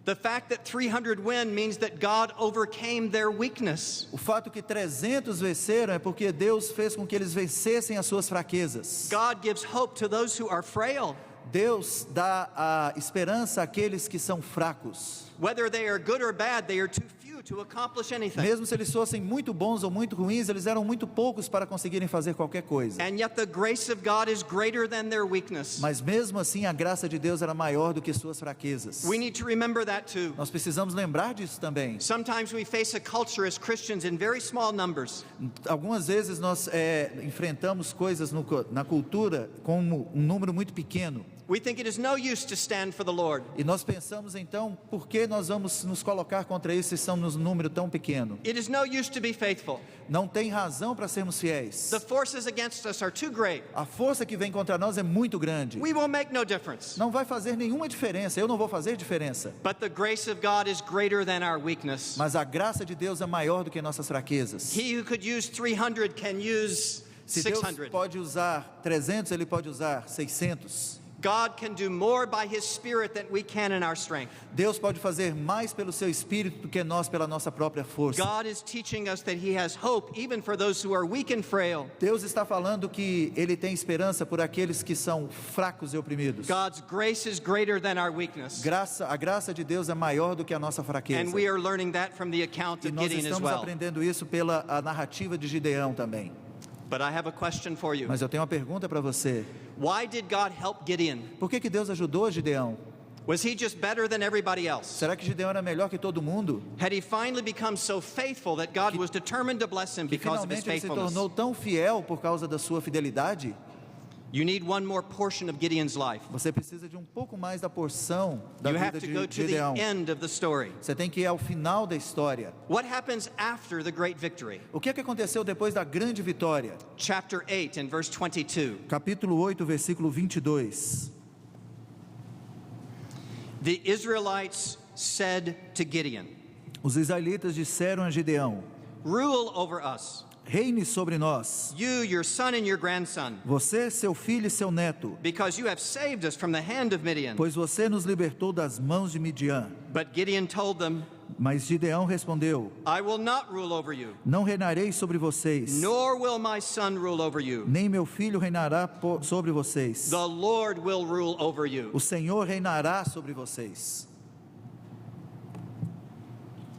A: The fact that 300 win means that God overcame their weakness.
B: O fato que 300 venceram é porque Deus fez com que eles vencessem as suas fraquezas.
A: God gives hope to those who are frail.
B: Deus dá a esperança àqueles que são fracos.
A: Whether they are good or bad, they are too few to accomplish anything.
B: Mesmo se eles fossem muito bons ou muito ruins, eles eram muito poucos para conseguirem fazer qualquer coisa.
A: And yet the grace of God is greater than their weakness.
B: Mas mesmo assim a graça de Deus era maior do que suas fraquezas.
A: We need to remember that too.
B: Nós precisamos lembrar disso também.
A: Sometimes we face a culture as Christians in very small numbers.
B: Algumas vezes nós enfrentamos coisas na cultura com um número muito pequeno.
A: We think it is no use to stand for the Lord.
B: E nós pensamos então, por que nós vamos nos colocar contra isso se estamos num número tão pequeno?
A: It is no use to be faithful.
B: Não tem razão para sermos fiéis.
A: The forces against us are too great.
B: A força que vem contra nós é muito grande.
A: We will make no difference.
B: Não vai fazer nenhuma diferença, eu não vou fazer diferença.
A: But the grace of God is greater than our weakness.
B: Mas a graça de Deus é maior do que nossas fraquezas.
A: He who could use 300 can use
B: Se Deus
A: 600.
B: pode usar 300, Ele pode usar 600.
A: God can do more by His Spirit than we can in our strength.
B: Deus pode fazer mais pelo seu Espírito do que nós pela nossa própria força.
A: God is teaching us that He has hope even for those who are weak and frail.
B: Deus está falando que Ele tem esperança por aqueles que são fracos e oprimidos.
A: God's grace is greater than our weakness.
B: A graça de Deus é maior do que a nossa fraqueza.
A: And we are learning that from the account
B: E
A: of
B: nós
A: Gideon as
B: estamos
A: well.
B: aprendendo isso pela narrativa de Gideão também.
A: But I have a question for you.
B: Mas eu tenho uma pergunta para você.
A: Why did God help Gideon?
B: Por que Deus ajudou Gideão?
A: Was he just better than everybody else?
B: Será que Gideão era melhor que todo mundo?
A: Had he finally become so faithful that God was determined to bless him
B: Que
A: because of his
B: finalmente ele se
A: faithfulness?
B: tornou tão fiel por causa da sua fidelidade?
A: You need one more portion of Gideon's life.
B: Você precisa de um pouco mais da porção da
A: You have
B: vida
A: to go
B: de
A: to the
B: Gideão.
A: end of the story.
B: Você tem que ir ao final da história.
A: What happens after the great victory?
B: O que aconteceu depois da grande vitória?
A: Chapter 8 and verse 22.
B: Capítulo 8, versículo 22.
A: The Israelites said to Gideon,
B: Os israelitas disseram a Gideão:
A: "Rule over us,
B: Reine sobre nós,
A: you, your son and your grandson,
B: você, seu filho e seu neto,
A: because you have saved us from the hand of Midian."
B: pois você nos libertou das mãos de Midian.
A: But Gideon told them,
B: Mas Gideão respondeu:
A: "I will not rule over you,
B: Não reinarei sobre vocês,
A: nor will my son rule over you.
B: nem meu filho reinará sobre vocês.
A: The Lord will rule over you."
B: O Senhor reinará sobre vocês.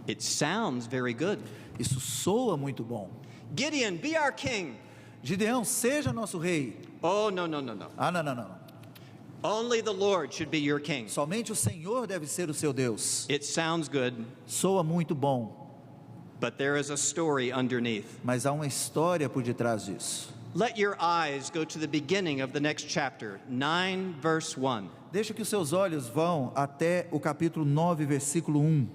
A: It sounds very good.
B: Isso soa muito bom.
A: Gideon, be our king.
B: Gideão, seja nosso rei.
A: Oh, no, no, no, no.
B: Não.
A: Only the Lord should be your king.
B: Somente o Senhor deve ser o seu Deus.
A: It sounds good,
B: Soa muito bom,
A: but there is a story underneath.
B: mas há uma história por detrás disso.
A: Let your eyes go to the beginning of the next chapter, 9 verse 1.
B: Deixa que os seus olhos vão até o capítulo 9, versículo 1.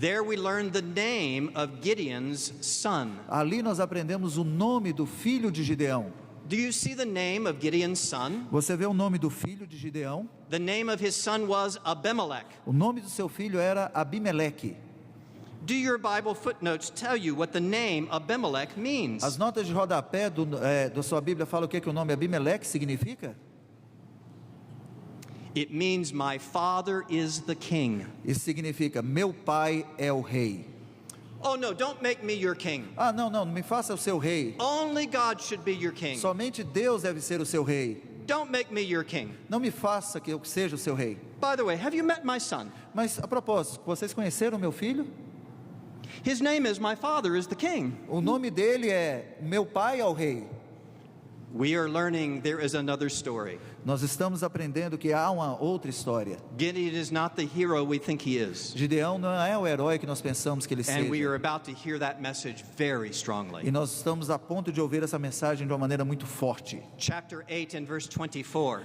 A: There we learn the name of Gideon's son.
B: Ali nós aprendemos o nome do filho de Gideão.
A: Do you see the name of Gideon's son?
B: Você vê o nome do filho de Gideão?
A: The name of his son was Abimelech.
B: O nome do seu filho era Abimeleque.
A: Do your Bible footnotes tell you what the name Abimelech means?
B: As notas de rodapé da sua Bíblia falam o que o nome Abimeleque significa?
A: It means my father is the king.
B: Isso significa, meu pai é o rei.
A: Oh no, don't make me your king.
B: Ah, não me faça o seu rei.
A: Only God should be your king.
B: Somente Deus deve ser o seu rei.
A: Don't make me your king.
B: Não me faça que eu seja o seu rei.
A: By the way, have you met my son?
B: Mas, a propósito, vocês conheceram meu filho?
A: His name is my father is the king.
B: O nome dele é meu pai é o rei.
A: We are learning there is another story.
B: Nós estamos aprendendo que há uma outra história.
A: Gideon is not the hero we think he is.
B: Gideão não é o herói que nós pensamos que ele
A: And we
B: seja.
A: are about to hear that message very strongly.
B: E nós estamos a ponto de ouvir essa mensagem de uma maneira muito forte.
A: Chapter 8 and verse 24.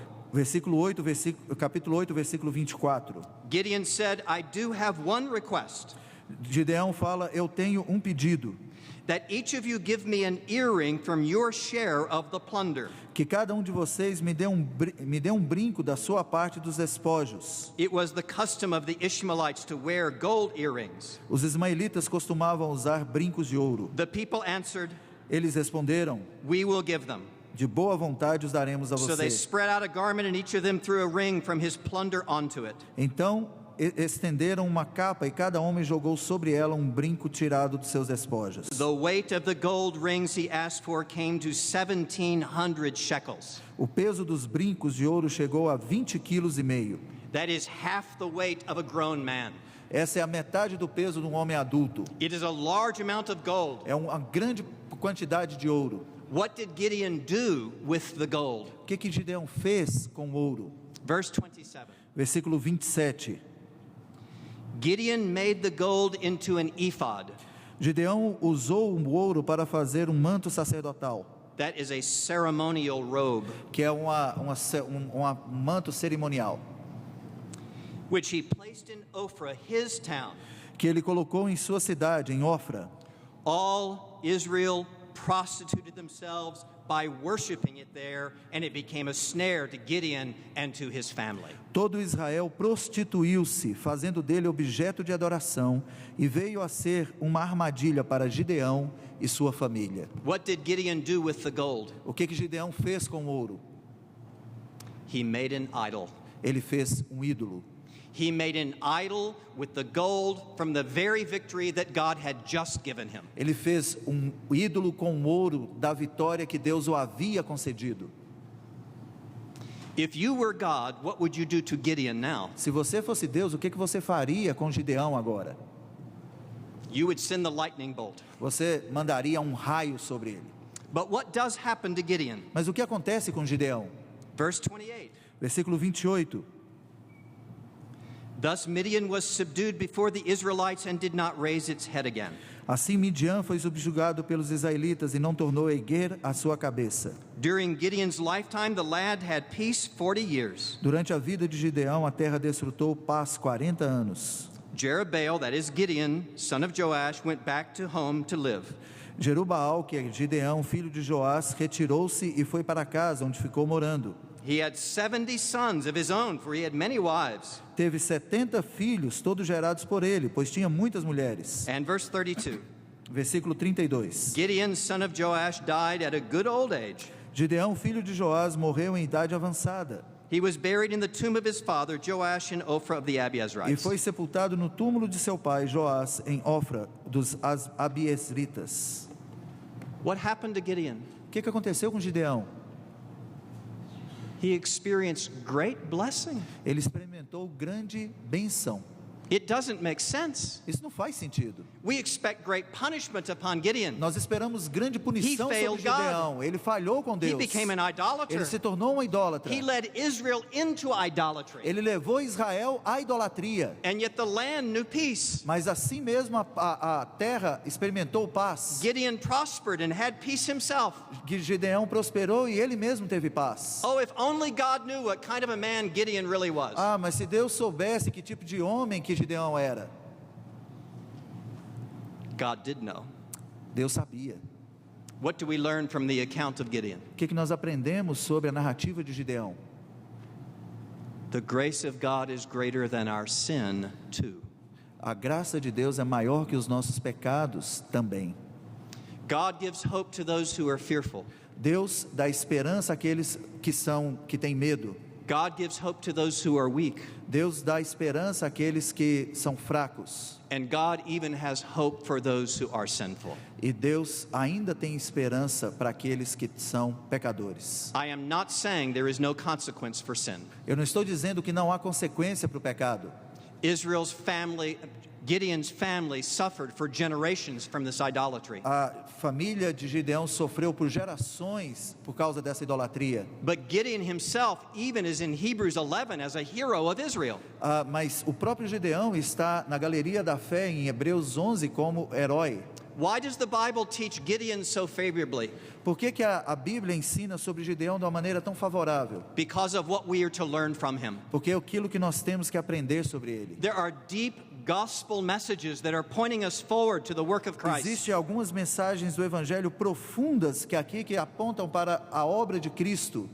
B: Capítulo 8, versículo 24.
A: Gideon said, I do have one request.
B: Gideão fala, eu tenho um pedido.
A: That each of you give me an earring from your share of the plunder.
B: Que cada de vocês me dê um brinco da sua parte dos despojos.
A: It was the custom of the Ishmaelites to wear gold earrings.
B: Os ismaelitas costumavam usar brincos de ouro.
A: The people answered,
B: Eles responderam,
A: we will give them.
B: de boa vontade os daremos a
A: So they
B: você.
A: spread out a garment and each of them threw a ring from his plunder onto it.
B: Então estenderam uma capa e cada homem jogou sobre ela um brinco tirado de seus despojos.
A: The weight of the gold rings he asked for came to 1,700 shekels.
B: O peso dos brincos de ouro chegou a 20,5 kg.
A: That is half the weight of a grown man.
B: Essa é a metade do peso de um homem adulto.
A: It is a large amount of gold.
B: É uma grande quantidade de ouro.
A: What did Gideon do with the gold?
B: O que Gideão fez com o ouro?
A: Verse 27.
B: Versículo 27.
A: Gideon made the gold into an ephod.
B: Gideão usou o ouro para fazer um manto sacerdotal,
A: That is a ceremonial robe,
B: que é um manto cerimonial,
A: which he placed in Ophrah, his town.
B: que ele colocou em sua cidade, em Ofra.
A: All Israel prostituted themselves by worshiping it there, and it became a snare to Gideon and to his family.
B: Todo Israel prostituiu-se, fazendo dele objeto de adoração, e veio a ser uma armadilha para Gideão e sua família.
A: What did Gideon do with the gold?
B: O que Gideão fez com o ouro?
A: He made an idol.
B: Ele fez um ídolo.
A: He made an idol with the gold from the very victory that God had just given him.
B: Ele fez um ídolo com o ouro da vitória que Deus o havia concedido.
A: If you were God, what would you do to Gideon now?
B: Se você fosse Deus, o que você faria com Gideão agora?
A: You would send the lightning bolt.
B: Você mandaria um raio sobre ele.
A: But what does happen to Gideon?
B: Mas o que acontece com Gideão?
A: Verse 28.
B: Versículo 28.
A: Thus Midian was subdued before the Israelites and did not raise its head again.
B: Assim Midian foi subjugado pelos israelitas e não tornou a erguer a sua cabeça.
A: During Gideon's lifetime, the lad had peace 40 years.
B: Durante a vida de Gideão, a terra desfrutou paz 40 anos.
A: Jerubbaal, that is Gideon, son of Joash, went back to home to live.
B: Jerubaal, que é Gideão, filho de Joás, retirou-se e foi para casa, onde ficou morando.
A: He had 70 sons of his own, for he had many wives.
B: Teve 70 filhos, todos gerados por ele, pois tinha muitas mulheres.
A: And verse 32.
B: Versículo 32.
A: Gideon, son of Joash, died at a good old age.
B: Gideão, filho de Joás, morreu em idade avançada.
A: He was buried in the tomb of his father, Joash, in Ophrah of the
B: E
A: Abiezrites.
B: foi sepultado no túmulo de seu pai, Joás, em Ofra, dos Abiezritas.
A: What happened to Gideon?
B: O que aconteceu com Gideão?
A: He experienced great blessing.
B: Ele experimentou grande benção.
A: It doesn't make sense.
B: Isso não faz sentido.
A: We expect great punishment upon Gideon.
B: Nós esperamos grande punição
A: He
B: sobre
A: failed God.
B: Gideão. Ele falhou com
A: He
B: Deus.
A: became an idolater.
B: Ele se tornou um idólatra.
A: He led Israel into idolatry.
B: Ele levou Israel à idolatria.
A: And yet the land knew peace.
B: Mas assim mesmo a terra experimentou paz.
A: Gideon prospered and had peace himself.
B: Gideão prosperou e ele mesmo teve paz.
A: Oh, if only God knew what kind of a man Gideon really was.
B: Ah, mas se Deus soubesse que tipo de homem que Gideão era.
A: God did know.
B: Deus sabia.
A: What do we learn from the account of Gideon?
B: O que nós aprendemos sobre a narrativa de Gideão?
A: The grace of God is greater than our sin too.
B: A graça de Deus é maior que os nossos pecados também.
A: God gives hope to those who are fearful.
B: Deus dá esperança àqueles que têm medo.
A: God gives hope to those who are weak.
B: Deus dá esperança àqueles que são fracos.
A: And God even has hope for those who are sinful.
B: E Deus ainda tem esperança para aqueles que são pecadores.
A: I am not saying there is no consequence for sin.
B: Eu não estou dizendo que não há consequência para o pecado.
A: Gideon's family suffered for generations from this idolatry.
B: A família de Gideão sofreu por gerações por causa dessa idolatria.
A: But Gideon himself even is in Hebrews 11 as a hero of Israel.
B: Mas o próprio Gideão está na galeria da fé em Hebreus 11 como herói.
A: Why does the Bible teach Gideon so favorably?
B: Por que a Bíblia ensina sobre Gideão de uma maneira tão favorável?
A: Because of what we are to learn from him.
B: Porque é aquilo que nós temos que aprender sobre ele.
A: There are deep gospel messages that are pointing us forward to the work of Christ.
B: Existem algumas mensagens do evangelho profundas que apontam para a obra de Cristo.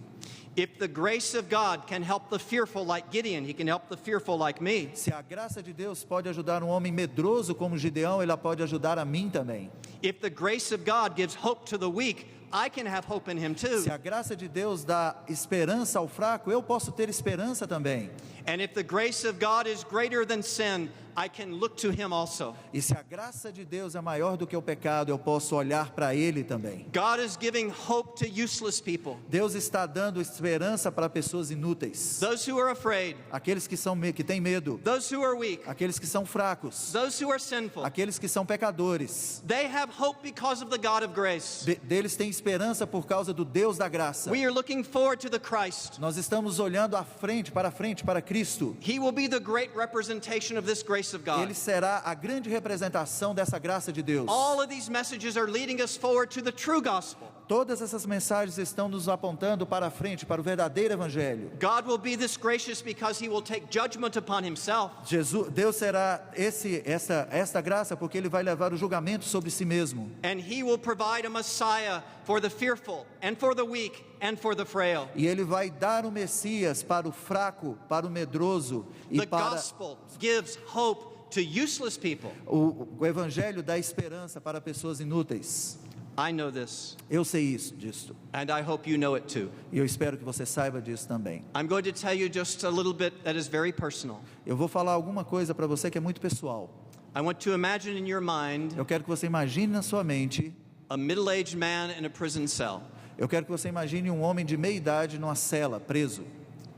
A: If the grace of God can help the fearful like Gideon, he can help the fearful like me.
B: Se a graça de Deus pode ajudar um homem medroso como Gideão, ela pode ajudar a mim também.
A: If the grace of God gives hope to the weak, I can have hope in him too.
B: Se a graça de Deus dá esperança ao fraco, eu posso ter esperança também.
A: And if the grace of God is greater than sin, I can look to him also.
B: E se a graça de Deus é maior do que o pecado, eu posso olhar para ele também.
A: God is giving hope to useless people.
B: Deus está dando esperança para pessoas inúteis.
A: Those who are afraid.
B: Aqueles que têm medo.
A: Those who are weak.
B: Aqueles que são fracos.
A: Those who are sinful.
B: Aqueles que são pecadores.
A: They have hope because of the God of grace.
B: Deles têm esperança por causa do Deus da graça.
A: We are looking forward to the Christ.
B: Nós estamos olhando para Cristo.
A: He will be the great representation of this grace of God.
B: Ele será a grande representação dessa graça de Deus.
A: All of these messages are leading us forward to the true gospel.
B: Todas essas mensagens estão nos apontando para frente, para o verdadeiro evangelho.
A: God will be this gracious because he will take judgment upon himself.
B: Deus será esta graça porque ele vai levar o julgamento sobre si mesmo.
A: And he will provide a Messiah for the fearful and for the weak and for the frail.
B: E ele vai dar o Messias para o fraco, para o medroso e
A: The gospel gives hope to useless people.
B: O evangelho dá esperança para pessoas inúteis.
A: I know this.
B: Eu sei disso.
A: And I hope you know it too.
B: E eu espero que você saiba disso também.
A: I'm going to tell you just a little bit that is very personal.
B: Eu vou falar alguma coisa para você que é muito pessoal.
A: I want to imagine in your mind
B: Eu quero que você imagine na sua mente
A: a middle-aged man in a prison cell.
B: Eu quero que você imagine um homem de meia idade numa cela, preso.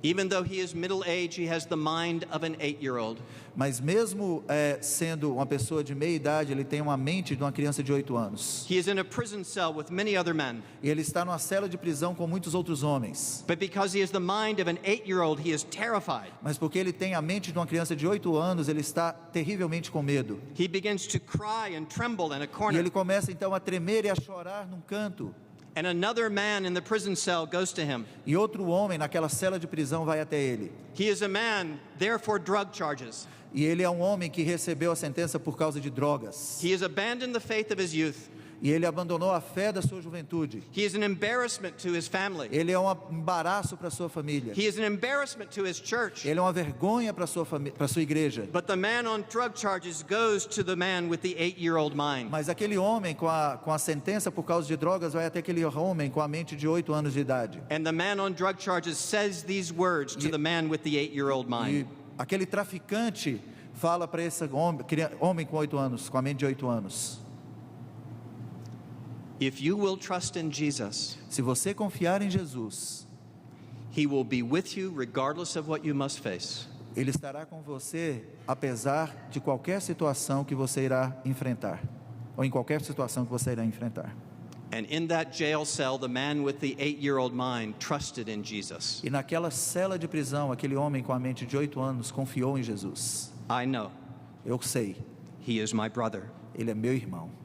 A: Even though he is middle-aged, he has the mind of an 8-year-old.
B: Mas mesmo sendo uma pessoa de meia idade, ele tem uma mente de uma criança de 8 anos.
A: He is in a prison cell with many other men.
B: E ele está numa cela de prisão com muitos outros homens.
A: But because he has the mind of an 8-year-old, he is terrified.
B: Mas porque ele tem a mente de uma criança de 8 anos, ele está terrivelmente com medo.
A: He begins to cry and tremble in a
B: E
A: corner.
B: ele começa então a tremer e a chorar num canto.
A: And another man in the prison cell goes to him.
B: E outro homem naquela cela de prisão vai até ele.
A: He is a man there for drug charges.
B: E ele é um homem que recebeu a sentença por causa de drogas.
A: He has abandoned the faith of his youth.
B: E ele abandonou a fé da sua juventude.
A: He is an embarrassment to his family.
B: Ele é um embaraço para a sua família.
A: He is an embarrassment to his church.
B: Ele é uma vergonha para a sua igreja.
A: But the man on drug charges goes to the man with the 8-year-old mind.
B: Mas aquele homem com a sentença por causa de drogas vai até aquele homem com a mente de 8 anos de idade.
A: And the man on drug charges says these words to the man with the 8-year-old mind.
B: E aquele traficante fala para esse homem com 8 anos, com a mente de 8 anos.
A: If you will trust in Jesus,
B: se você confiar em Jesus,
A: he will be with you regardless of what you must face.
B: Ele estará com você apesar de qualquer situação que você irá enfrentar, ou em qualquer situação que você irá enfrentar.
A: And in that jail cell, the man with the 8-year-old mind trusted in Jesus.
B: E naquela cela de prisão, aquele homem com a mente de 8 anos confiou em Jesus.
A: I know.
B: Eu sei.
A: He is my brother.
B: Ele é meu irmão.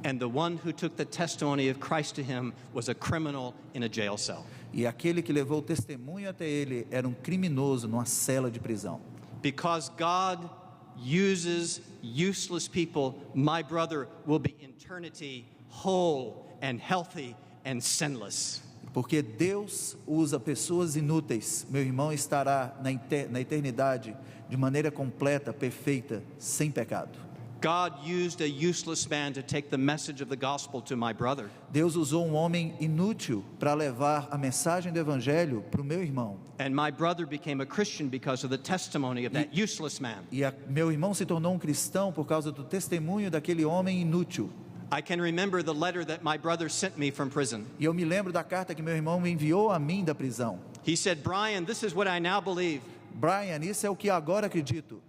A: And the one who took the testimony of Christ to him was a criminal in a jail cell.
B: E aquele que levou o testemunho até ele era um criminoso numa cela de prisão.
A: Because God uses useless people, my brother will be in eternity whole and healthy and sinless.
B: Porque Deus usa pessoas inúteis, meu irmão estará na eternidade de maneira completa, perfeita, sem pecado.
A: God used a useless man to take the message of the gospel to my brother.
B: Deus usou um homem inútil para levar a mensagem do evangelho para o meu irmão.
A: And my brother became a Christian because of the testimony of that useless man.
B: Meu irmão se tornou um cristão por causa do testemunho daquele homem inútil.
A: I can remember the letter that my brother sent me from prison.
B: E eu me lembro da carta que meu irmão me enviou a mim da prisão.
A: He said, Brian, this is what I now believe.
B: Brian, isso é o que agora acredito.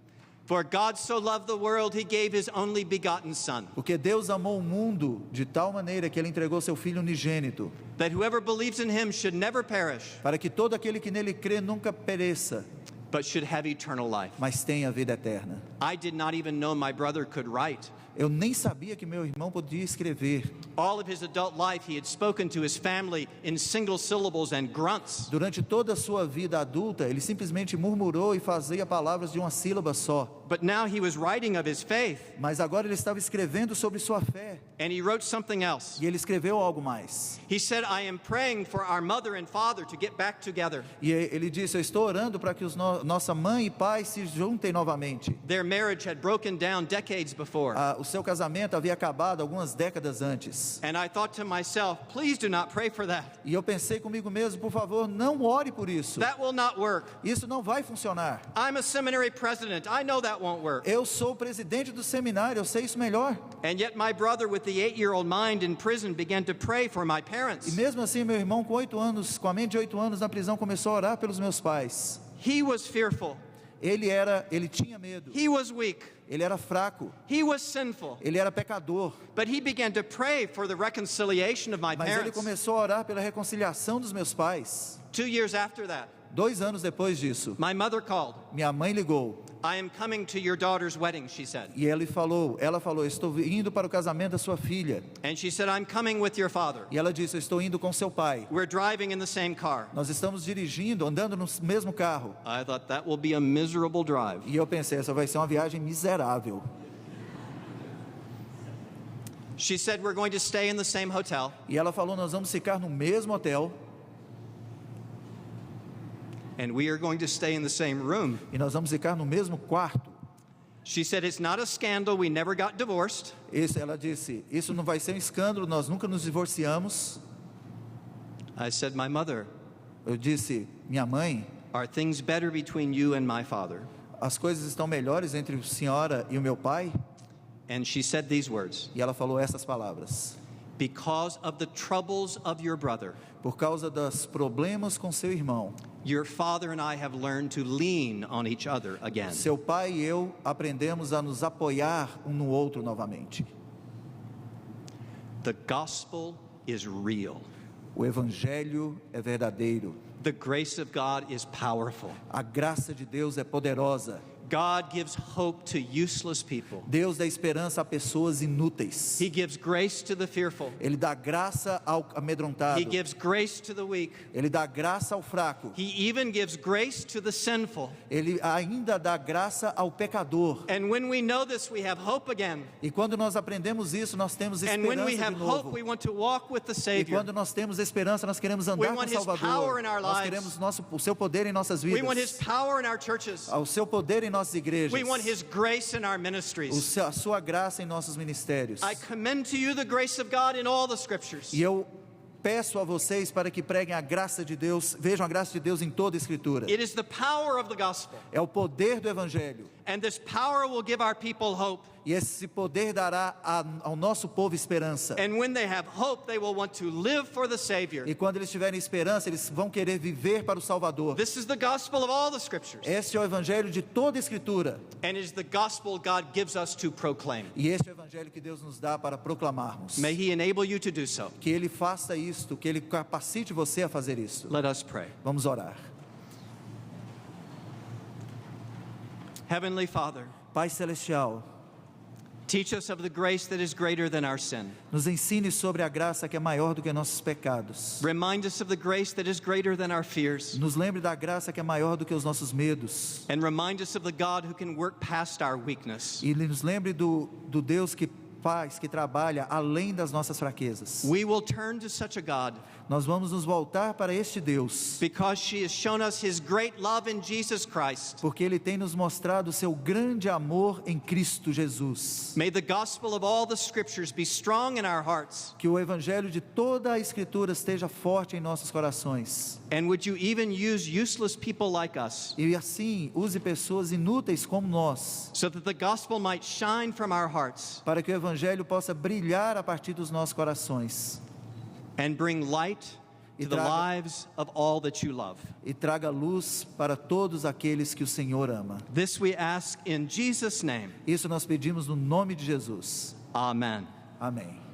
A: For God so loved the world, he gave his only begotten son.
B: Porque Deus amou o mundo de tal maneira que ele entregou seu filho unigênito.
A: That whoever believes in him should never perish.
B: Para que todo aquele que nele crê nunca pereça,
A: but should have eternal life.
B: mas tenha vida eterna.
A: I did not even know my brother could write.
B: Eu nem sabia que meu irmão podia escrever.
A: All of his adult life he had spoken to his family in single syllables and grunts.
B: Durante toda a sua vida adulta, ele simplesmente murmurou e fazia palavras de uma sílaba só.
A: But now he was writing of his faith.
B: Mas agora ele estava escrevendo sobre sua fé.
A: And he wrote something else.
B: E ele escreveu algo mais.
A: He said, I am praying for our mother and father to get back together.
B: E ele disse, eu estou orando para que nossa mãe e pai se juntem novamente.
A: Their marriage had broken down decades before.
B: O seu casamento havia acabado algumas décadas antes.
A: And I thought to myself, please do not pray for that.
B: E eu pensei comigo mesmo, por favor, não ore por isso.
A: That will not work.
B: Isso não vai funcionar.
A: I'm a seminary president. I know that won't work.
B: Eu sou o presidente do seminário, eu sei isso melhor.
A: And yet my brother with the 8-year-old mind in prison began to pray for my
B: E
A: parents.
B: mesmo assim, meu irmão com 8 anos, com a mente de 8 anos na prisão, começou a orar pelos meus pais.
A: He was fearful.
B: Ele tinha medo.
A: He was weak.
B: Ele era fraco.
A: He was sinful.
B: Ele era pecador.
A: But he began to pray for the reconciliation of my
B: Mas ele
A: parents.
B: começou a orar pela reconciliação dos meus pais.
A: 2 years after that,
B: 2 anos depois disso,
A: my mother called.
B: minha mãe ligou.
A: I am coming to your daughter's wedding, she said.
B: E ela falou, estou indo para o casamento da sua filha.
A: And she said, I'm coming with your father.
B: E ela disse, eu estou indo com seu pai.
A: We're driving in the same car.
B: Nós estamos dirigindo, andando no mesmo carro.
A: I thought that will be a miserable drive.
B: E eu pensei, essa vai ser uma viagem miserável.
A: She said, we're going to stay in the same hotel.
B: E ela falou, nós vamos ficar no mesmo hotel.
A: And we are going to stay in the same room.
B: E nós vamos ficar no mesmo quarto.
A: She said, it's not a scandal, we never got divorced.
B: Ela disse, isso não vai ser um escândalo, nós nunca nos divorciamos.
A: I said, my mother,
B: Eu disse, minha mãe,
A: are things better between you and my father?
B: as coisas estão melhores entre a senhora e o meu pai?
A: And she said these words,
B: E ela falou essas palavras.
A: because of the troubles of your brother,
B: Por causa dos problemas com seu irmão,
A: your father and I have learned to lean on each other again.
B: seu pai e eu aprendemos a nos apoiar um no outro novamente.
A: The gospel is real.
B: O evangelho é verdadeiro.
A: The grace of God is powerful.
B: A graça de Deus é poderosa.
A: God gives hope to useless people.
B: Deus dá esperança a pessoas inúteis.
A: He gives grace to the fearful.
B: Ele dá graça ao amedrontado.
A: He gives grace to the weak.
B: Ele dá graça ao fraco.
A: He even gives grace to the sinful.
B: Ele ainda dá graça ao pecador.
A: And when we know this, we have hope again.
B: E quando nós aprendemos isso, nós temos
A: And when we
B: esperança
A: have
B: de
A: hope,
B: novo.
A: we want to walk with the
B: E
A: Savior.
B: quando nós temos esperança, nós queremos andar
A: We
B: com o
A: want His
B: Salvador.
A: power in our
B: Nós
A: lives.
B: queremos o seu poder em nossas
A: We want His
B: vidas.
A: power in our churches.
B: O seu poder em nossas igrejas.
A: We want His grace in our ministries.
B: A sua graça em nossos ministérios.
A: I commend to you the grace of God in all the scriptures.
B: E eu peço a vocês para que preguem a graça de Deus, vejam a graça de Deus em toda a Escritura.
A: It is the power of the gospel.
B: É o poder do Evangelho.
A: And this power will give our people hope.
B: E esse poder dará ao nosso povo esperança.
A: And when they have hope, they will want to live for the Savior.
B: E quando eles tiverem esperança, eles vão querer viver para o Salvador.
A: This is the gospel of all the scriptures.
B: Este é o Evangelho de toda a Escritura.
A: And it is the gospel God gives us to proclaim.
B: E este é o Evangelho que Deus nos dá para proclamarmos.
A: May He enable you to do so.
B: Que Ele faça isto, que Ele capacite você a fazer isso.
A: Let us pray.
B: Vamos orar.
A: Heavenly Father,
B: Pai Celestial,
A: Teach us of the grace that is greater than our sin.
B: Nos ensine sobre a graça que é maior do que nossos pecados.
A: Remind us of the grace that is greater than our fears.
B: Nos lembre da graça que é maior do que os nossos medos.
A: And remind us of the God who can work past our weakness.
B: E nos lembre do Deus que faz, que trabalha além das nossas fraquezas.
A: We will turn to such a God.
B: Nós vamos nos voltar para este Deus,
A: Because she has shown us His great love in Jesus Christ.
B: porque Ele tem nos mostrado o seu grande amor em Cristo Jesus.
A: May the gospel of all the scriptures be strong in our hearts.
B: Que o evangelho de toda a Escritura esteja forte em nossos corações.
A: And would you even use useless people like us,
B: E assim, use pessoas inúteis como nós,
A: so that the gospel might shine from our hearts
B: para que o evangelho possa brilhar a partir dos nossos corações
A: and bring light to the lives of all that you love.
B: e traga luz para todos aqueles que o Senhor ama.
A: This we ask in Jesus' name.
B: Isso nós pedimos no nome de Jesus.
A: Amen.
B: Amém.